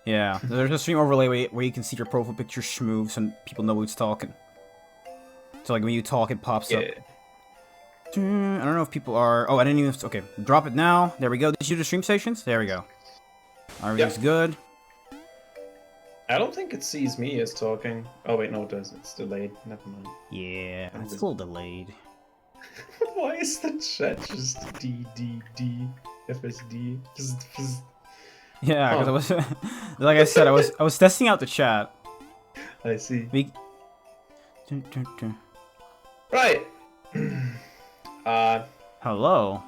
Yeah, there's a stream overlay where you can see your profile picture schmoove so people know who's talking. So like when you talk, it pops up. I don't know if people are... Oh, I didn't even... Okay, drop it now. There we go. Did you do the stream stations? There we go. Everything's good. I don't think it sees me as talking. Oh wait, no, it does. It's delayed. Never mind. Yeah, it's a little delayed. Why is the chat just D FSD? Yeah, because I was... like I said, I was testing out the chat. I see. Right. Hello.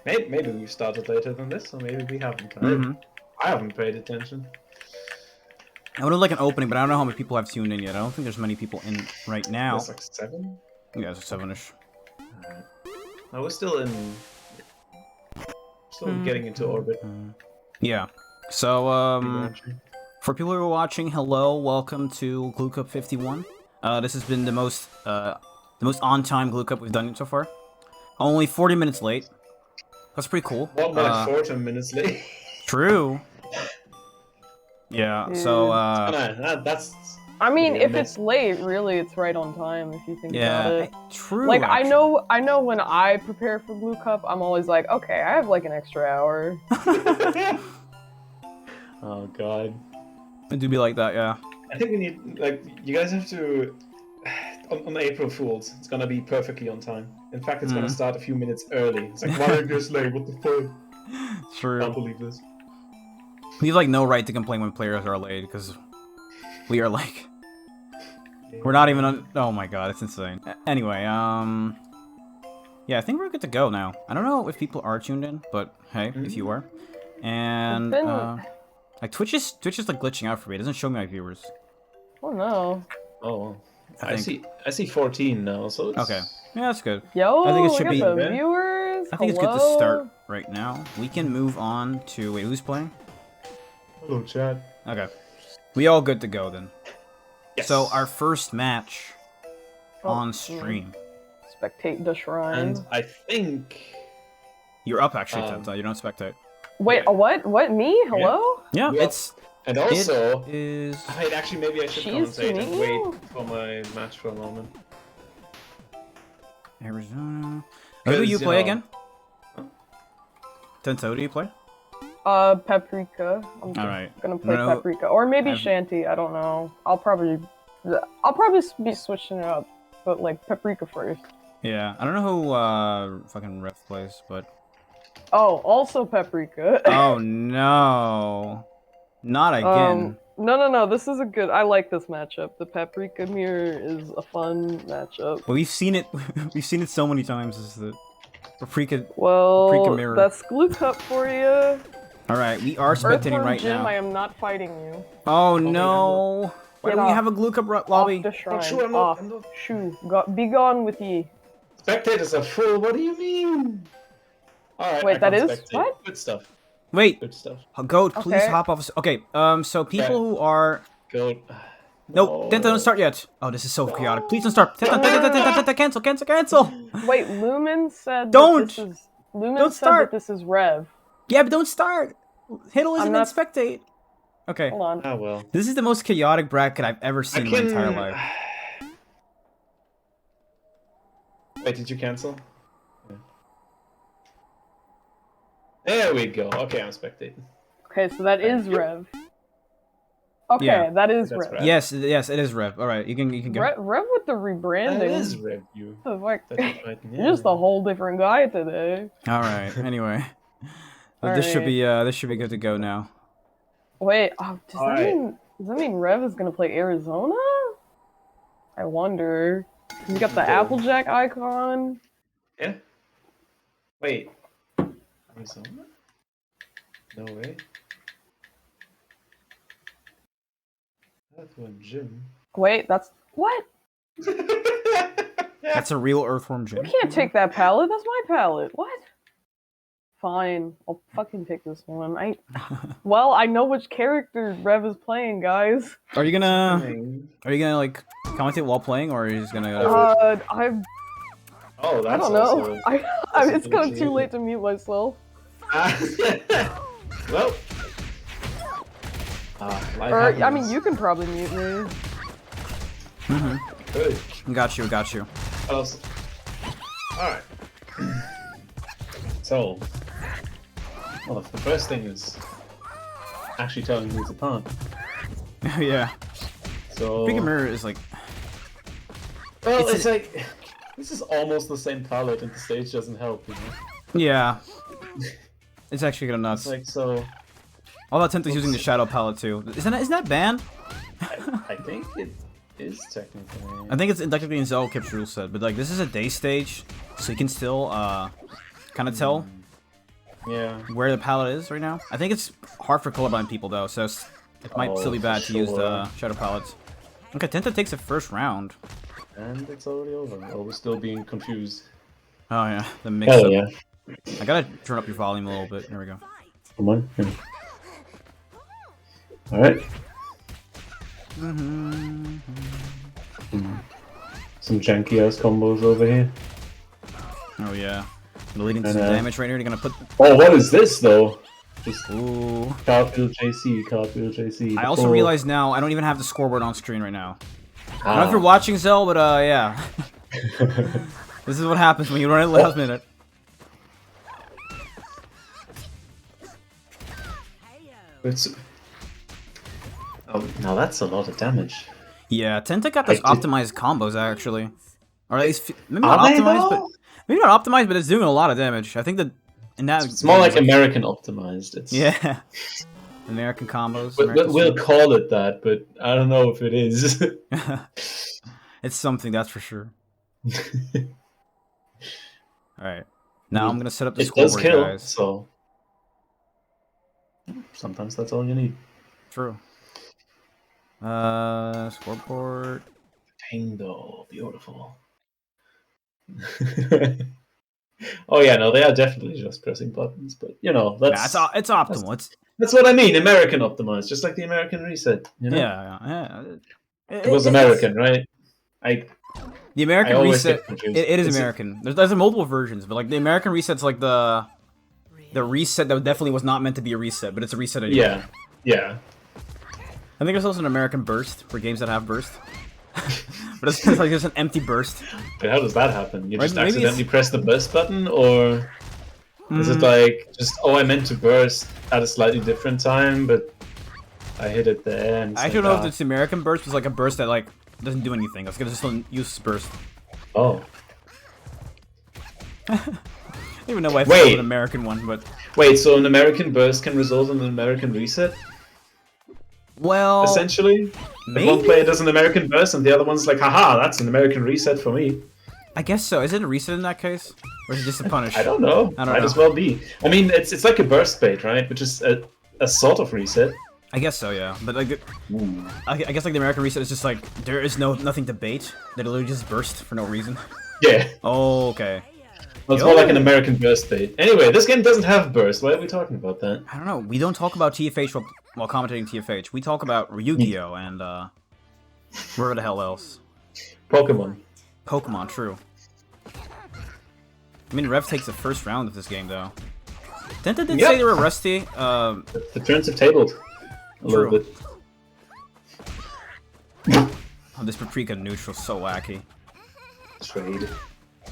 Maybe we started later than this, or maybe we haven't. I haven't paid attention. I would have like an opening, but I don't know how many people have tuned in yet. I don't think there's many people in right now. There's like 7? Yeah, it's like 7-ish. No, we're still getting into orbit. Yeah. So, for people who are watching, hello, welcome to Glue Cup 51. This has been the most on-time Glue Cup we've done so far. Only 40 minutes late. That's pretty cool. What, like 14 minutes late? True. Yeah, so, that's... I mean, if it's late, really, it's right on time, if you think about it. True, like, actually. I know when I prepare for Glue Cup, I'm always like, okay, I have like an extra hour. Oh, God. It do be like that, yeah. I think we need, like, you guys have to... On April Fools, it's gonna be perfectly on time. In fact, it's gonna start a few minutes early. It's like, why are you this late? What the fuck? True. Can't believe this. We have, like, no right to complain when players are late, because we are, like... We're not even on... Oh my god, it's insane. Anyway, yeah, I think we're good to go now. I don't know if people are tuned in, but hey, if you are. And, like, Twitch is, like, glitching out for me. It doesn't show me my viewers. Oh, no. Oh, I see 14 now, so it's... Okay. Yeah, that's good. Yo, I think it should look be... at the viewers. I think it's good to start right now. We can move on to... Wait, who's playing? Hello, chat. Okay. We all good to go, then. Yes. So, our first match on stream. Spectate the shrine. And I think... You're up, actually, Tenta. You don't spectate. Wait, what? What, me? Hello? Yeah, Yep. it's... And also... It is... Wait, actually, maybe I should Cheese to commentate meet and you. wait for my match for a moment. Arizona... Who do you Because, play know- again? Tenta, who do you play? Paprika. I'm Alright. gonna play No, Paprika. Or maybe I've- Shanty, I don't know. I'll probably be switching it up. But, like, Paprika first. Yeah, I don't know who, fucking Ref plays, but... Oh, also Paprika. Oh, no. Not again. No, this is a good... I like this matchup. The Paprika Mirror is a fun matchup. Well, we've seen it so many times, is the Paprika... Well, Paprika Mirror. that's Glue Cup for you. Alright, we are spectating Earthworm right Jim, now. I am not fighting you. Oh, no. Why Get do we off. have a Glue Cup lobby? Off the shrine. sure, I'm Off. not- Shoo. Be gone with ye. Spectators are full, what do you mean? Alright, Wait, I that can is- spectate. what? Good stuff. Wait, Good stuff. Goat, please Okay. hop off. Okay, so people who are... Go. No, Tenta, don't start yet. Oh, this is so chaotic. Please don't start. Tenta, cancel. Wait, Lumen said Don't! that this is... Lumen Don't said start! that this is Rev. Yeah, but don't start. Hiddle isn't in not- spectate. Okay, Hold on. Ah, well. this is the most chaotic bracket I've ever seen in my entire life. Wait, did you cancel? Yeah. There we go. Okay, I'm spectating. Okay, so that is Rev. Okay, Yeah. that is That's Rev. Rev. Yes, it is Rev. All right, you can go. Rev with the That rebranding. is review. Like, That's right, you're just a whole different guy today. All right. Anyway, this should be good to go now. Wait, does Alright. that mean Rev is gonna play Arizona? I wonder. He's got the Applejack icon. Yeah. Wait. Arizona? No way. That's one Jim. Wait, that's what? That's a real Earthworm Jim. You can't take that palette. That's my palette. What? Fine, I'll fucking take this one. Well, I know which character Rev is playing, guys. Are you gonna like commentate while playing, or are you just gonna? Oh, that's I don't know. also... It's kind of too late to mute myself. Well. Life Or, I happens. mean, you can probably mute me. Good. Got you, got you. Awesome. Alright. So. Well, the first thing is actually telling me it's apart. Yeah. So. Pika Mirror is like... Well, it's it's like. This is almost the same palette, and the stage doesn't help, you know? Yeah. It's actually kind of nuts. It's like, so. Although Tenta's using the Shadow Palette too. Isn't that banned? I think it is technically. I think it's technically in Zelda Kip's rule set, but like this is a day stage, so you can still kind of tell Yeah. where the palette is right now. I think it's hard for colorblind people though, so it might still be bad to use the Shadow Palettes. Okay, Tenta takes the first round. And it's already over. Oh, we're still being confused. Oh yeah, the mix Hell up. yeah. I gotta turn up your volume a little bit. There we go. Come on. Alright. Some janky ass combos over here. Oh yeah. Leading to And, some damage right here. You're gonna put. Oh, what is this though? Just Ooh. cartwheel JC, cartwheel JC. I also realize now I don't even have the scoreboard on screen right now. I don't know if Ah. you're watching Zell, but yeah. This is what happens when you run it last minute. It's... Oh, now that's a lot of damage. Yeah, Tenta got those I did- optimized combos actually. Or at least maybe Are not they, optimized, but though? maybe not optimized, but it's doing a lot of damage. I think that in that It's more like American optimized. It's... yeah, American combos. But American we'll call it that, but I don't know if it is. It's something, that's for sure. Alright. Now I'm gonna set up the It does scoreboard, kill, guys. so sometimes that's all you need. True. Scoreboard. Tango, beautiful. Oh yeah, no, they are definitely just pressing buttons, but you know that's Yeah, it's optimal. that's what I mean. American optimized, just like the American reset. You know? Yeah. It was American, right? The I American always reset. get confused. It is It's- American. There's multiple versions, but like the American reset's like the reset that definitely was not meant to be a reset, but it's a reset anyway. Yeah, yeah. I think there's also an American burst for games that have burst. But it's just like just an empty burst. But how does that happen? You Right, just maybe accidentally press the burst button, or is it like just I meant to burst at a slightly different time, but I hit it there? And it's I like, don't know if it's the American burst was like a burst that like doesn't do anything. It's gonna just use burst. Oh, I don't even know why I Wait. found an American one, but wait. So an American burst can result in an American reset, well, essentially. If one maybe. player does an American burst and the other one's like, haha, that's an American reset for me. I guess so. Is it a reset in that case, or is it just a punish? I don't know. I don't Might know. as well be. I mean, it's like a burst bait, right? Which is a sort of reset. I guess so, yeah. But like, I guess like the American reset is just like there is nothing to bait. They literally just burst for no reason. Yeah. Oh, okay. Well, it's Yo. more like an American burst bait. Anyway, this game doesn't have burst. Why are we talking about that? I don't know. We don't talk about TFH while commentating TFH. We talk about Ryugyo and where the hell else? Pokemon. Pokemon, true. I mean, Rev takes the first round of this game though. Tenta did Yep. say they were rusty. The turns have tabled a little True. bit. Oh, this Paprika neutral so wacky. Trade.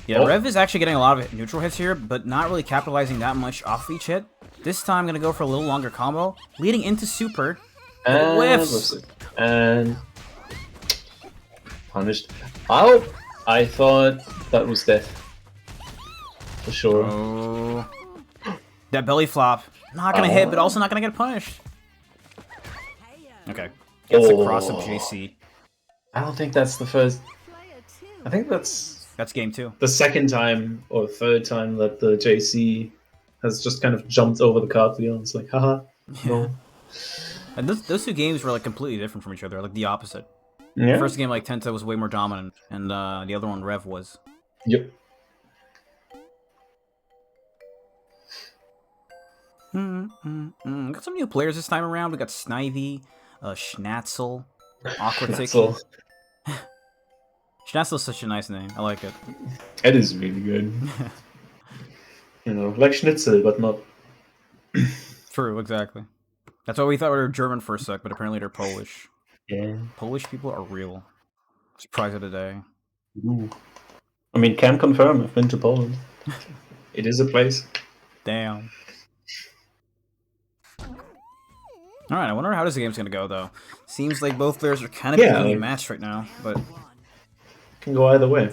Yeah, Oh. Rev is actually getting a lot of neutral hits here, but not really capitalizing that much off each hit. This time, I'm gonna go for a little longer combo, leading into super. And Whiffs. And punished. Oh, I thought that was death. For sure. Oh, that belly flop, not gonna hit, but also not gonna get punished. Okay, gets the cross of Oh. JC. I don't think that's the first. I think that's That's game 2. the second time or third time that the JC has just kind of jumped over the cartwheel. And it's like, haha. No. And those two games were like completely different from each other, like the opposite. Yeah. The first game, like Tenta was way more dominant, and the other one, Rev, was. Yep. Got some new players this time around. We got Snivy, Schnatzel, Aquatic. So Schnatzel's such a nice name. I like it. it is really good. You know, like Schnitzel, but not. True, exactly. That's why we thought we were German for a sec, but apparently they're Polish. Yeah. Polish people are real. Surprise of the day. Ooh. I mean, can confirm. I've been to Poland. It is a place. Damn. Alright, I wonder how this game's gonna go, though. Seems like both players are kind of evenly matched right now, but... Can go either way.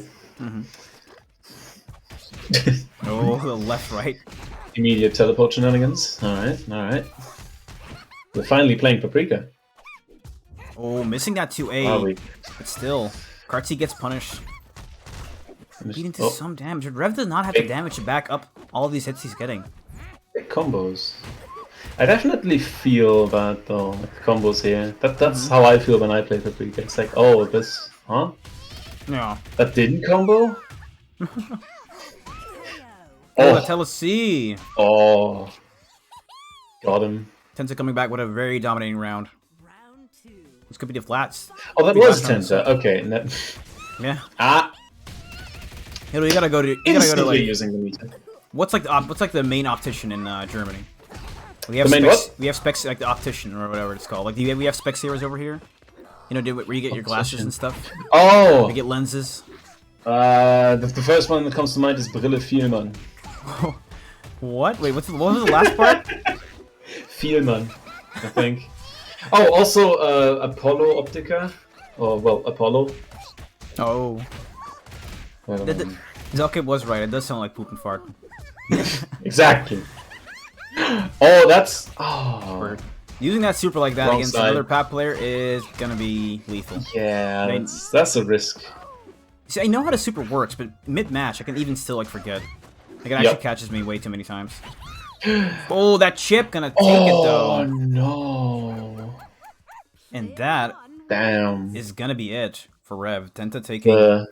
Oh, the left-right. Immediate teleport shenanigans. Alright. We're finally playing Paprika. Oh, missing that 2A. Are we? But still, Kartzi gets punished. Leading to Oh, some damage. Rev does not have the damage to back up all of these hits he's getting. big combos. I definitely feel that though, like, combos here. That's how I feel when I play Paprika. It's like, oh, this, huh? Yeah. That didn't combo? Oh, Tennessee! Oh. Got him. Tensa coming back with a very dominating round. This could be the flats. Oh, that Be was back on the Tensa. Okay. Yeah. Ah. You gotta go to. You gotta go to Instantly like. using the meter. What's like the main optician in Germany? We have The main specs, what? We have specs like the optician or whatever it's called. Like we have specs over here. You know, where you get your glasses and stuff. Oh. You get lenses. The first one that comes to mind is Brille Vielmann. What? Wait, what was the last part? Vielmann, I think. Oh, also Apollo Optica. Or, well, Apollo. Oh. I don't know. Zelke was right. It does sound like poop and fart. Exactly. Oh, that's... Oh. Using that super like that Wrong against side. another PAP player is gonna be lethal. Yeah, that's a risk. See, I know how the super works, but mid-match, I can even still like forget. Like it actually catches me way too many times. Oh, that chip gonna take it Oh, though. no. And that Damn. is gonna be it for Rev. Tenta taking...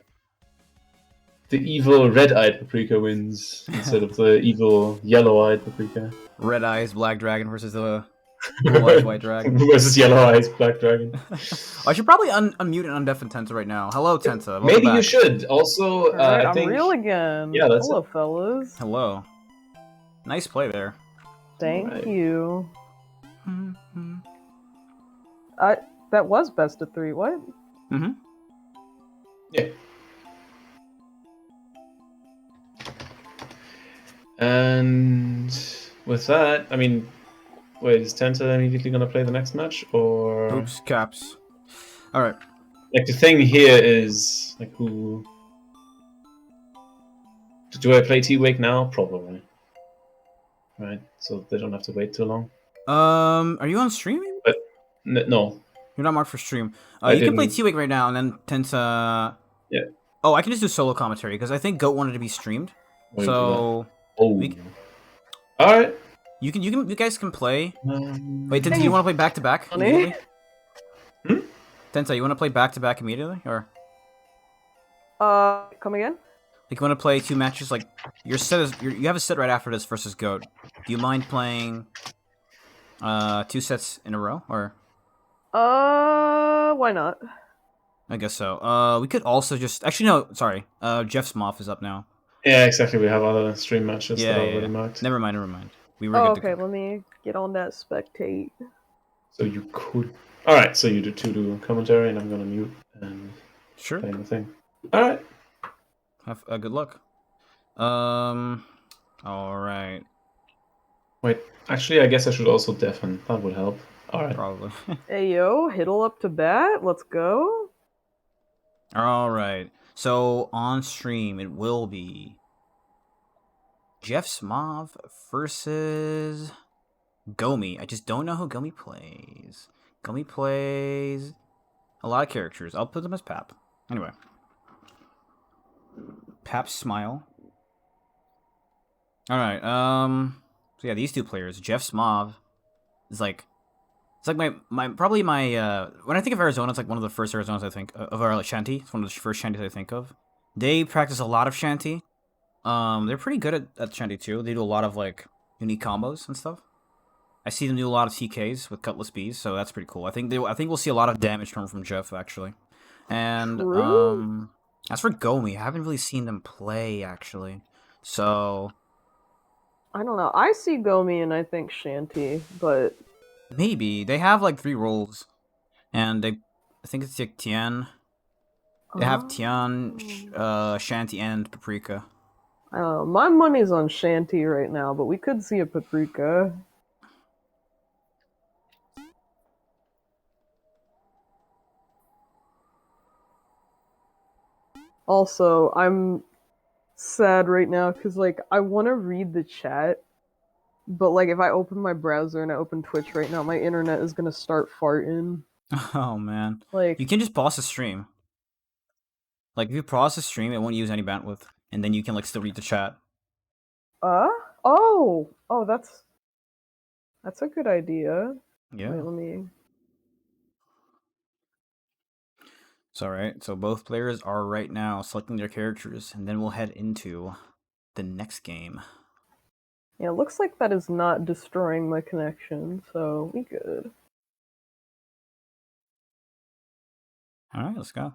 The evil red-eyed Paprika wins instead of the evil yellow-eyed Paprika. Red Eyes Black Dragon versus the Blue Eyes White Dragon. Versus yellow eyes Black Dragon. I should probably unmute and undeafen Tenta right now. Hello, Tenta. Welcome Maybe back. you should. Also, Alright, I I'm think... real again. Yeah, that's Hello, fellas. Hello. Nice play there. Thank Alright. you. That was best of 3. What? Mm-hmm. Yeah. And with that, I mean, wait, is Tenta immediately going to play the next match? Or... Oops, caps. Alright. Like, the thing here is, like, who... Do I play T-Wake now? Probably. Right, so they don't have to wait too long. Are you on stream? No. You're not marked for stream. I You can play didn't- T-Wake right now, and then Tenta... Yeah. Oh, I can just do solo commentary, because I think GOAT wanted to be streamed. Wait, So... Oh. we- Alright. You guys can play... Wait, Tenta, Hey. you want to play back-to-back Funny. immediately? Hmm? Tenta, you want to play back-to-back immediately? Or... Come again? Like, you want to play 2 matches? Like, your set is... You have a set right after this versus GOAT. Do you mind playing... 2 sets in a row? Or... Why not? I guess so. We could also just... Actually, no, sorry. Jeff's Moth is up now. Yeah, exactly. We have other stream matches Yeah, that are yeah, already yeah. marked. Never mind. We were Oh, good to okay, go. let me get on that spectate. So you could... Alright, so you do commentary, and I'm gonna mute and Sure. play the thing. Alright. Have good luck. Alright. Wait, actually, I guess I should also deafen. That would help. Alright. Probably. Hey yo, Hiddle up to bat. Let's go. Alright. So, on stream, it will be... Jeff Smov versus... Gomi. I just don't know who Gomi plays. Gomi plays... a lot of characters. I'll put them as Pap. Anyway. Pap Smile. Alright, so yeah, these 2 players, Jeff Smov is like... It's like probably my, when I think of Arizona, it's like one of the first Arizonas I think, of our like, shanty. It's one of the first shanties I think of. They practice a lot of shanty. They're pretty good at shanty too. They do a lot of, like, unique combos and stuff. I see them do a lot of TKs with Cutlass Bees, so that's pretty cool. I think we'll see a lot of damage from Jeff, actually. And, True. as for Gomi, I haven't really seen them play, actually. So... I don't know. I see Gomi and I think Shanty, but Maybe they have like 3 roles, and I think it's like Tian. They have Tian, Shanty, and Paprika. I don't know. My money's on Shanty right now, but we could see a Paprika. Also, I'm sad right now because like I want to read the chat, but like if I open my browser and I open Twitch right now, my internet is gonna start farting. Oh man, Like you can just pause the stream. Like if you pause the stream, it won't use any bandwidth, and then you can like still read the chat. oh, that's a good idea. Yeah. Wait, let me. It's alright. So both players are right now selecting their characters, and then we'll head into the next game. Yeah, it looks like that is not destroying my connection, so we good. Alright, let's go.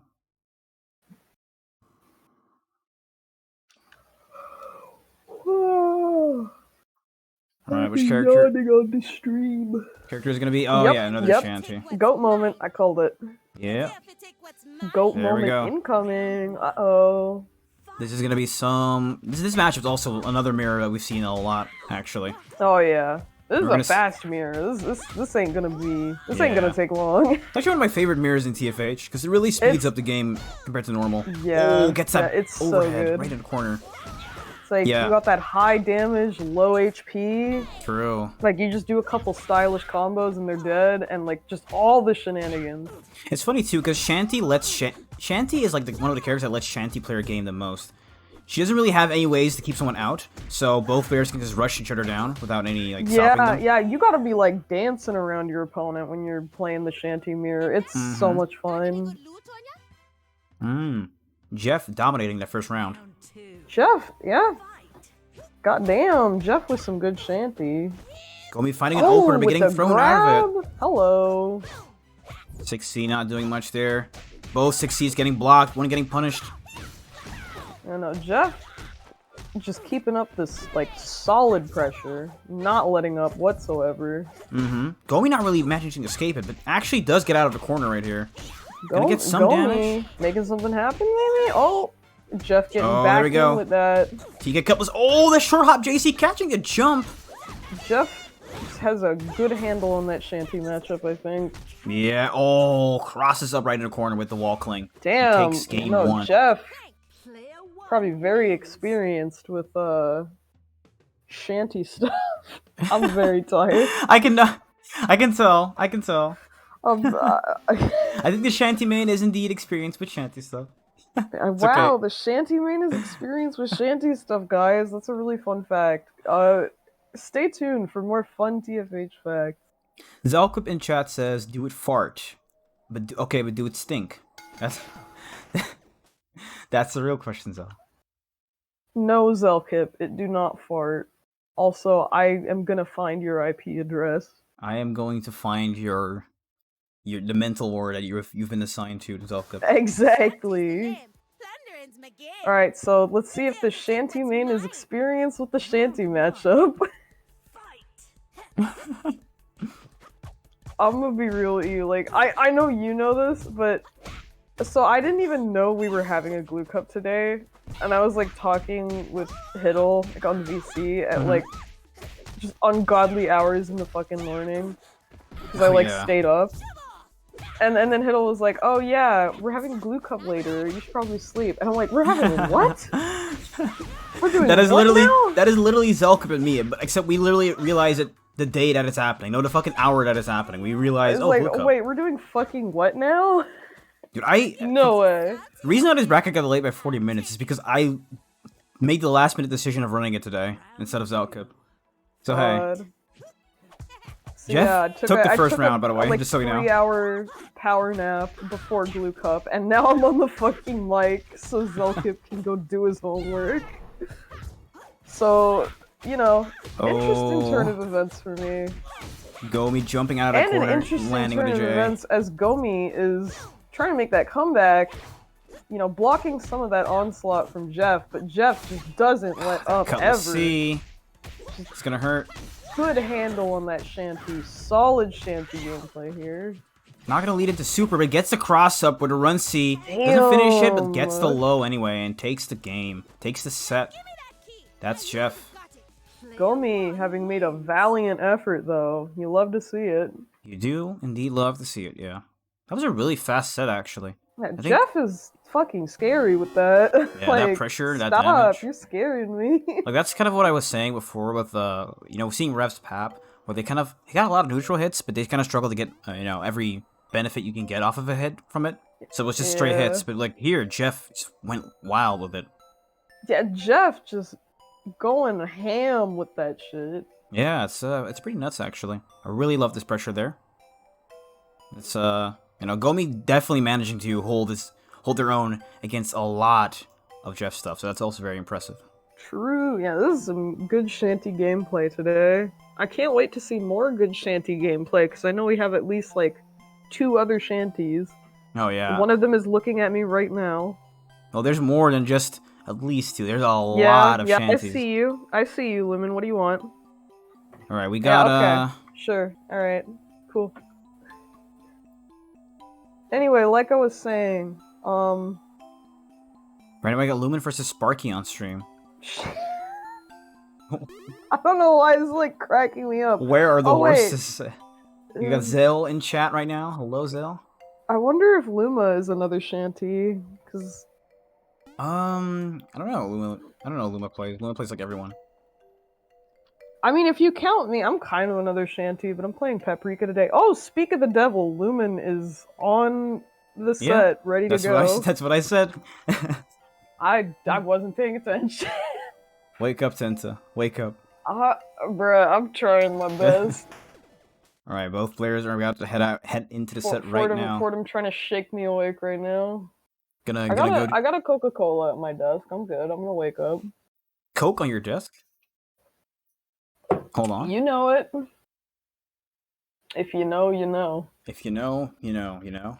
Alright, which character? On the stream. Character is gonna be? Oh Yep, yeah, another yep. Shanty. Goat moment. I called it. Yeah. Goat There we moment go. incoming. Uh-oh. This is gonna be some. This matchup is also another mirror that we've seen a lot, actually. Oh yeah. This We're is gonna a fast mirror. This ain't gonna be. This ain't Yeah. gonna take long. It's actually one of my favorite mirrors in TFH because it really speeds up the game compared to normal. Yeah, Oh, gets that yeah, it's so overhead good. right in the corner. It's like Yeah. you got that high damage, low HP. True. Like you just do a couple stylish combos and they're dead, and like just all the shenanigans. It's funny too because Shanty lets Shanty is like one of the characters that lets Shanty play her game the most. She doesn't really have any ways to keep someone out, so both players can just rush each other down without any like stopping Yeah, them. yeah, you gotta be like dancing around your opponent when you're playing the Shanty mirror. It's so much fun. Jeff dominating that first round. Jeff, yeah. Goddamn, Jeff with some good Shanty. Gomi finding an opener but with getting the thrown out of it. grab. Hello. 6C not doing much there. Both 6Cs getting blocked, one getting punished. I know, Jeff just keeping up this, like, solid pressure, not letting up whatsoever. Gomi not really managing to escape it, but actually does get out of the corner right here. Gonna get some damage. Making something happen, maybe? Oh, Jeff getting Oh, back there we go. in with that. TK couples. Oh, the short hop JC catching a jump. Jeff has a good handle on that Shanty matchup, I think. Yeah, oh, crosses up right in the corner with the wall cling. Damn, Takes game no, 1. Jeff probably very experienced with Shanty stuff. I'm very tired. I can tell. I think the Shanty main is indeed experienced with Shanty stuff. Wow, okay. the Shanty main is experienced with Shanty stuff, guys. That's a really fun fact. Stay tuned for more fun TFH facts. Zalkup in chat says, "Do it fart, but do it stink." That's that's the real question, though. No, Zelkip, it do not fart. Also, I am gonna find your IP address. I am going to find the mental ward that you've been assigned to Zalkup. Exactly. Alright, so let's see if the Shanty main is experienced with the Shanty matchup. I'm gonna be real with you, like, I know you know this, but... So I didn't even know we were having a glue cup today, and I was, like, talking with Hiddle, like, on VC at, like, just ungodly hours in the fucking morning. Because I, like, stayed up. And then Hiddle was like, "Oh yeah, we're having a glue cup later. You should probably sleep." And I'm like, "We're having what? We're doing That is what literally now?" Zalkup and me, except we literally realize it the day that it's happening, no, the fucking hour that it's happening. We realize, It's oh, like, glue cup. wait, we're doing fucking what now? Dude, No way. The reason that this bracket got late by 40 minutes is because I made the last minute decision of running it today instead of Zalkup. So hey. So, Jeff yeah, took the first took round, by the way, like, just so you know. 3-hour power nap before glue cup, and now I'm on the fucking mic so Zelkip can go do his homework. So, you know, interesting turn of events for me. Gomi jumping out of that And corner, an interesting landing turn with of a J. events as Gomi is trying to make that comeback, you know, blocking some of that onslaught from Jeff, but Jeff just doesn't let up Couple ever. C. It's gonna hurt. Good handle on that Shanty. Solid Shanty gameplay here. Not gonna lead into super, but gets the cross up with a run C. Doesn't finish it, but gets the Damn. low anyway and takes the game. Takes the set. That's Jeff. Gomi having made a valiant effort, though. You love to see it. You do indeed love to see it, yeah. That was a really fast set, actually. Yeah, think- Jeff is fucking scary with that. Yeah, like, that pressure, that stop, damage. you're scaring me. Like, that's kind of what I was saying before with, seeing Rev's Pap, where they got a lot of neutral hits, but they kind of struggle to get, every benefit you can get off of a hit from it. So it was just straight Yeah. hits, but, like, here, Jeff just went wild with it. Yeah, Jeff just going ham with that shit. Yeah, it's pretty nuts, actually. I really love this pressure there. It's, Gomi definitely managing to hold their own against a lot of Jeff's stuff, so that's also very impressive. True. Yeah, this is some good Shanty gameplay today. I can't wait to see more good Shanty gameplay, because I know we have at least, like, 2 other Shanties. Oh, yeah. One of them is looking at me right now. Well, there's more than just at least 2. There's a lot of yeah, shanties. I see you. I see you, Lumen. What do you want? Alright, we got, okay. Sure. Alright. Cool. Anyway, like I was saying, right now I got Lumen versus Sparky on stream. I don't know why it's, like, cracking me up. Where are the Oh, wait. horses? You got Zell in chat right now. Hello, Zell. I wonder if Luma is another Shanty, because... I don't know. Luma plays. Luma plays like everyone. I mean, if you count me, I'm kind of another Shanty, but I'm playing Paprika today. Oh, speak of the devil, Lumen is on the set, ready to go. That's what I said. I wasn't paying attention. Wake up, Tenta. Wake up. Bruh, I'm trying my best. Alright, both players are about to head into the set right now. Fordham trying to shake me awake right now. Gonna I go. got a Coca-Cola at my desk. I'm good. I'm gonna wake up. Coke on your desk? Hold on. You know it. If you know, you know. If you know, you know, you know.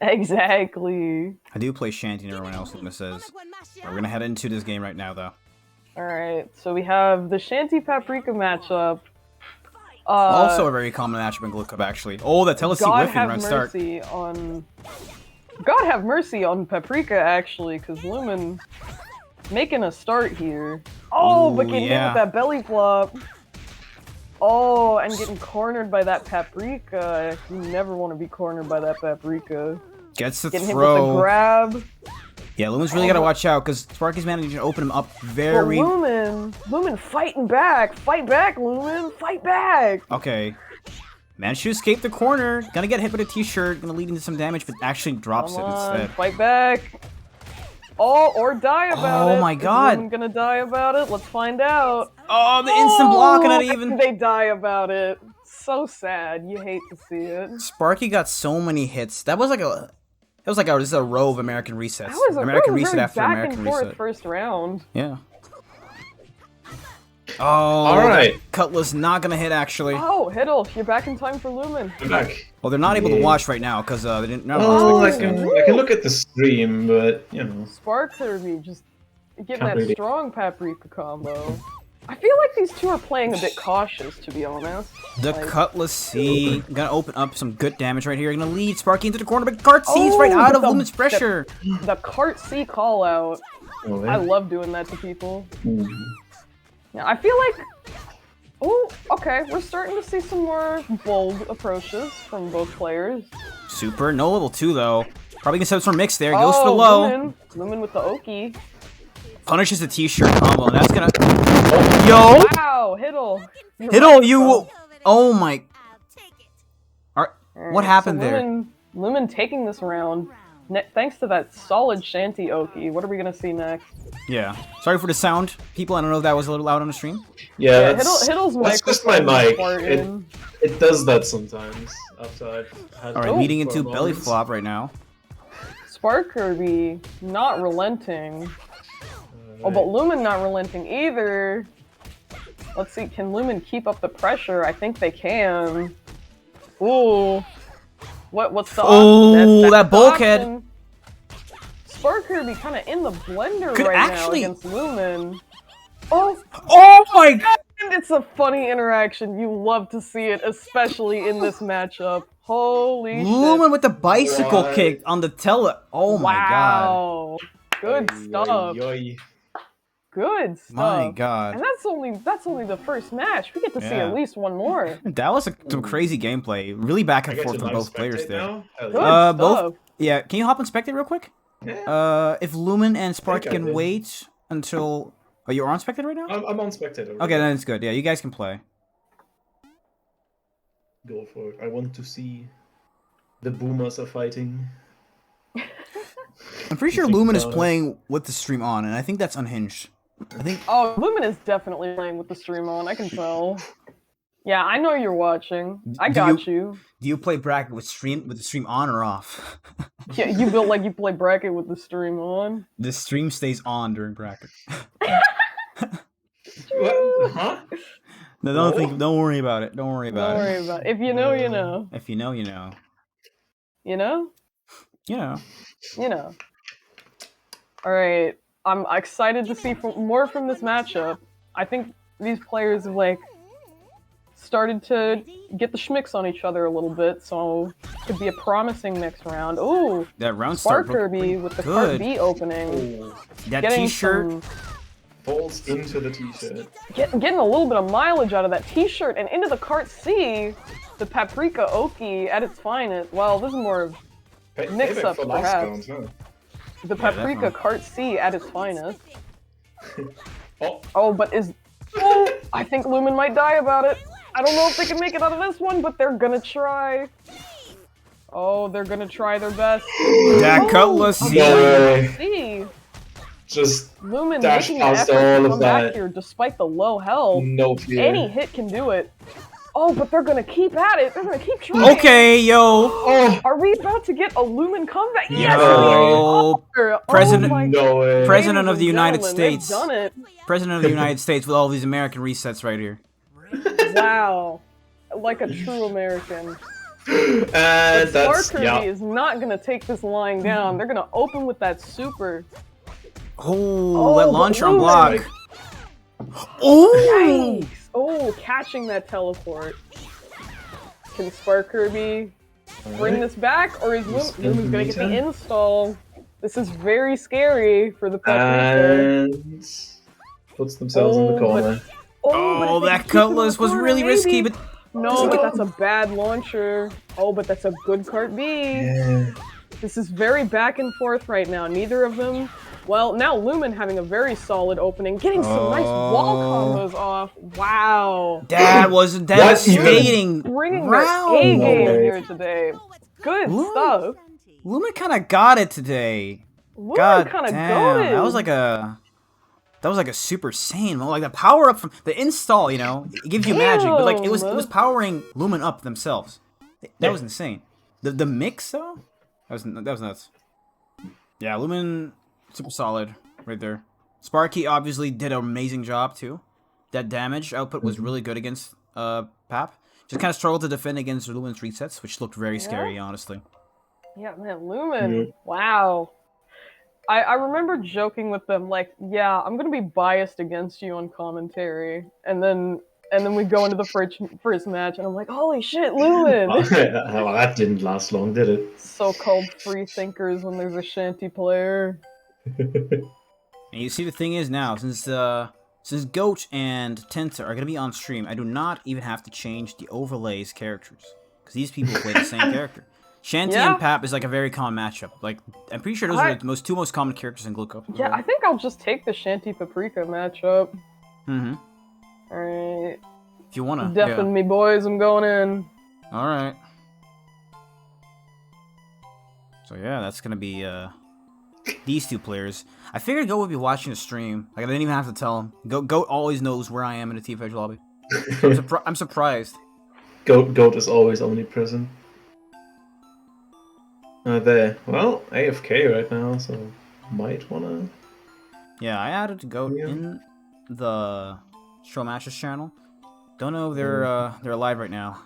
Exactly. I do play Shanty and everyone else, Luma says. We're gonna head into this game right now, though. Alright, so we have the Shanty Paprika matchup. Also a very common matchup in Glue Cup, actually. Oh, that Telesi God whiffing have run start. mercy on... God have mercy on Paprika, actually, because Lumen making a start here. Oh, Ooh, but getting hit yeah. with that belly flop. Oh, and getting cornered by that Paprika. You never want to be cornered by that Paprika. Gets the Getting hit with the throw. grab. Yeah, Lumen's really gotta watch out, because Sparky's managing to open him up very... But Lumen fighting back. Fight back, Lumen. Fight back. Okay. Managed to escape the corner. Gonna get hit with a t-shirt. Gonna lead into some damage, but actually drops Come it on, instead. fight back. Oh, or die about it. Oh my Is God. Lumen gonna die about it? Let's find out. Oh, the instant block, and not Oh, even... They die about it. So sad. You hate to see it. Sparky got so many hits. That was like a... This is a row of American resets. That was a American very reset after back American and forth reset. first round. Yeah. Oh, Alright. Cutlass not gonna hit, actually. Oh, Hiddle, you're back in time for Lumen. I'm back. Well, they're not able to Yeah. watch right now, because they didn't... Oh, I expect can look at the stream, but, you know. Spark Kirby just getting Can't that really- strong Paprika combo. I feel like these two are playing a bit cautious, to be honest. The Like- Cutlass C gonna open up some good damage right here. Gonna lead Sparky into the corner, but Cart C's right out of the- Lumen's pressure. The Cart C call out. Oh, I love doing that to people. Mhm. Yeah, I feel like... Oh, okay, we're starting to see some more bold approaches from both players. Super. No level 2, though. Probably gonna set some mix there. Goes for the low. Lumen with the Oki. Punishes the t-shirt combo, and that's gonna... Yo! Wow, Hiddle. You're Hiddle, right, you... bro. Oh my... What Alright, happened so there? Lumen taking this round. Thanks to that solid Shanty Oki. What are we gonna see next? Yeah. Sorry for the sound, people. I don't know if that was a little loud on the stream. Yeah, Yeah, that's, Hiddle's that's just my microphone mic. part in. It does that sometimes. After I've had Alright, Oh, leading for into a belly moment. flop right now. Spark Kirby not relenting. Oh, but Lumen not relenting either. Let's see, can Lumen keep up the pressure? I think they can. Ooh. What's the Ooh, that's that the bulkhead. option. Spark Kirby kind of in the blender Could right actually- now against Lumen. Oh, Oh my god! And it's a funny interaction. You love to see it, especially in this matchup. Holy Lumen shit. with the bicycle What? kick on the Oh my god. Wow. Good stuff. Yoy. Good stuff. My god. And that's only the first match. We get to see Yeah. at least one more. That was some crazy gameplay. Really back I and get forth to from live both players spectate there. now? Hell Good yeah. Both. stuff. Yeah, can you hop on spectate real quick? Yeah. If Lumen and Sparky I can did. wait until. Oh, you're on spectate right now? I'm on spectator. Okay, then it's good. Yeah, you guys can play. Go for it. I want to see the boomers are fighting. I'm pretty sure think Lumen is about it. playing with the stream on, and I think that's unhinged. I think. Oh, Lumen is definitely playing with the stream on. I can tell. Yeah, I know you're watching. I Do got you. Do you play bracket with the stream on or off? Yeah, you built like you play bracket with the stream on. The stream stays on during bracket. What? Huh? No, don't No? think. Don't worry about it. Don't worry about Don't it. worry about it. If you know, you know. If you know, you know. You know? You know. You know. Alright. I'm excited to see more from this matchup. I think these players have, like, started to get the schmicks on each other a little bit, so could be a promising next round. Ooh! That round Spark start. Kirby with the cart good. B opening. Oh, That Getting T-shirt. some- falls into the t-shirt. Getting a little bit of mileage out of that t-shirt and into the cart C, the Paprika Oki at its finest. Well, this is more of Mix Payback up, for last perhaps. round, huh? the Paprika definitely. Cart C at its finest. Oh, Oh, but oh, I think Lumen might die about it. I don't know if they can make it out of this one, but they're gonna try. Oh, they're gonna try their best. That Cutlass a C. No way. C. just Lumen Dash making an past effort all to of come back that. here despite the low health. no fear. Any hit can do it. Oh, but they're gonna keep at it. They're gonna keep trying. Okay, yo. Oh, Are we about to get a Lumen comeback? Yes, Yo. we are. President- Oh my no way. President of ladies the and United gentlemen, they've States. done it. President of the United States with all these American resets right here. Wow. Like a true American. And Spark that's Kirby yeah. is not gonna take this lying down. They're gonna open with that super. Oh, that but launcher on Lumen- block. Oh. Yikes! Oh, catching that teleport. Can Spark Kirby bring this back, or is Lumen's gonna get the install? This is very scary for the Paprika. And puts themselves in the Oh, corner. Oh, but if they that keep it in the Cutlass was corner, really risky, maybe. but No, but that's a bad launcher. Oh, but that's a good cart B. Yeah. This is very back and forth right now. Neither of them. Well, now Lumen having a very solid opening, getting some nice wall combos off. Wow. that was a devastating Bringing round. their A game No way. here today. Good Lumen- stuff. Lumen kind of got it today. Lumen God kind of damn, goaded. that was like a Super Saiyan moment. Like the power up from the install, you know, it gives you magic, but like it was powering Lumen up themselves. That Yeah. was insane. The mix though, that was nuts. Yeah, Lumen super solid right there. Sparky obviously did an amazing job too. That damage output was really good against Pap. Just kind of struggled to defend against Lumen's resets, which looked very scary, honestly. Yeah, man, Lumen. Yeah. Wow. I remember joking with them, like, yeah, I'm gonna be biased against you on commentary, and then we go into the first match, and I'm like, holy shit, Lumen! Well, that didn't last long, did it? So-called free thinkers when there's a shanty player. And you see, the thing is now, since Goat and Tenta are gonna be on stream, I do not even have to change the overlays characters because these people play the same character. Shanty Yeah. and Pap is like a very common matchup. Like I'm pretty sure those are the two most common characters in Glue Cup. Yeah, I think I'll just take the Shanty Paprika matchup. Mm-hmm. Alright. If you wanna. Deafen me, boys, I'm going in. Yeah. All right. So yeah, that's gonna be these two players. I figured Goat would be watching the stream. Like I didn't even have to tell him. Goat always knows where I am in the TFH lobby. So I'm surprised. Goat is always omnipresent. There. Well, AFK right now, so might wanna. Yeah, I added Goat Yeah. in the Show Matches channel. Don't know if they're alive right now.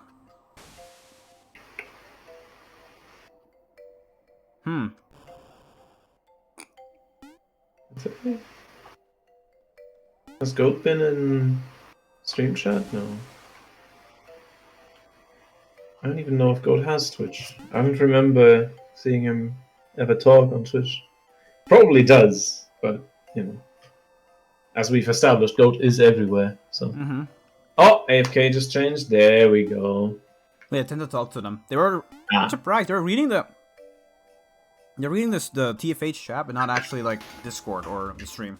Has Goat been in stream chat? No. I don't even know if Goat has Twitch. I don't remember seeing him ever talk on Twitch. Probably does, but you know, as we've established, Goat is everywhere. So. Mm-hmm. Oh, AFK just changed. There we go. Yeah, I tend to talk to them. They were I'm surprised. They're reading the TFH chat, but not actually like Discord or the stream.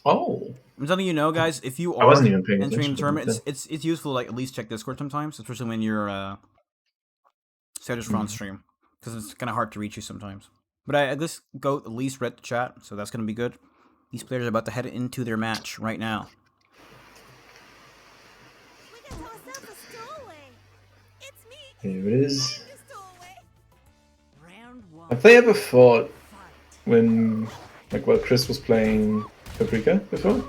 Oh. I'm telling you, guys, if you I are wasn't even paying entering the attention. tournament, it's useful to like at least check Discord sometimes, especially when you're just on stream, because it's kind of hard to reach you sometimes. But I this Goat at least read the chat, so that's gonna be good. These players are about to head into their match right now. Here it is. Have they ever fought when, like, while Chris was playing Paprika before?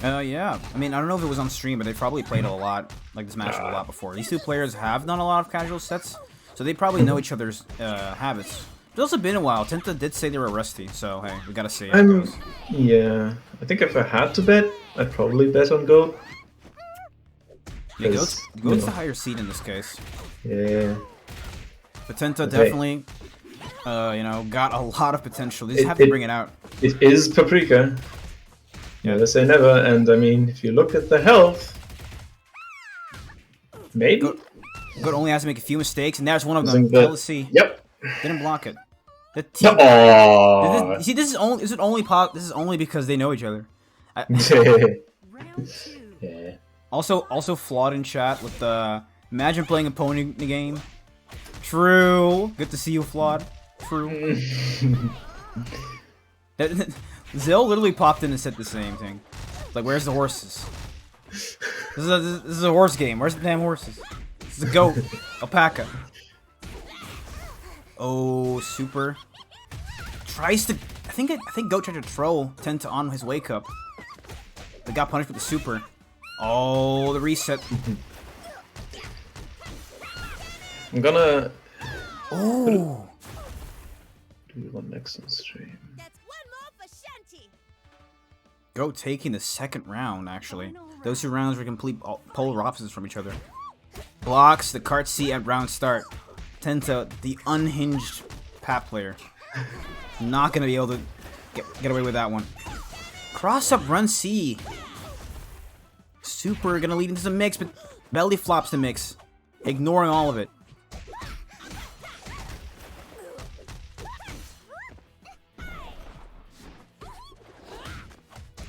Yeah. I mean, I don't know if it was on stream, but they probably played a lot, like this match a lot before. These two players have done a lot of casual sets, so they probably know each other's habits. It's also been a while. Tenta did say they were rusty, so hey, we gotta see how it goes. Yeah. I think if I had to bet, I'd probably bet on Goat. Yeah, Goat's the higher seed in this case. Yeah. But Tenta definitely, got a lot of potential. They just have to bring it out. It is Paprika. Never say never, and I mean, if you look at the health, maybe. Goat only has to make a few mistakes, and there's one of them. Let's see. Yep. Didn't block it. Oh. See, this is only because they know each other. Yeah. Also flawed in chat with the imagine playing a pony in the game. True. Good to see you, flawed. True. Zill literally popped in and said the same thing. Like, where's the horses? This is a horse game. Where's the damn horses? This is a goat. Alpaca. Oh, super. Tries to. I think Goat tried to troll Tenta on his wake up. They got punished with the super. Oh, the reset. I'm gonna. Oh. Do one next on stream. Goat taking the second round, actually. Those two rounds were complete polar opposites from each other. Blocks the cart C at round start. Tenta, the unhinged Pat player. Not gonna be able to get away with that one. Cross up run C. Super gonna lead into the mix, but belly flops the mix. Ignoring all of it.